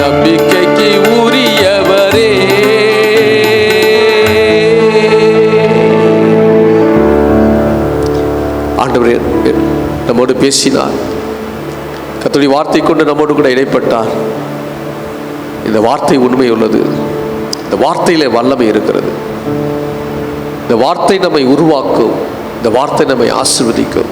நம்பிக்கைக்கு உரியவரே. ஆண்டவரே நம்மோடு பேசினார், கர்த்தருடைய வார்த்தை கொண்டு நம்மோடு கூட இடைப்பட்டார். இந்த வார்த்தை உண்மை உள்ளது. இந்த வார்த்தையிலே வல்லமை இருக்கிறது. இந்த வார்த்தை நம்மை உருவாக்கும். இந்த வார்த்தை நம்மை ஆசீர்வதிக்கும்.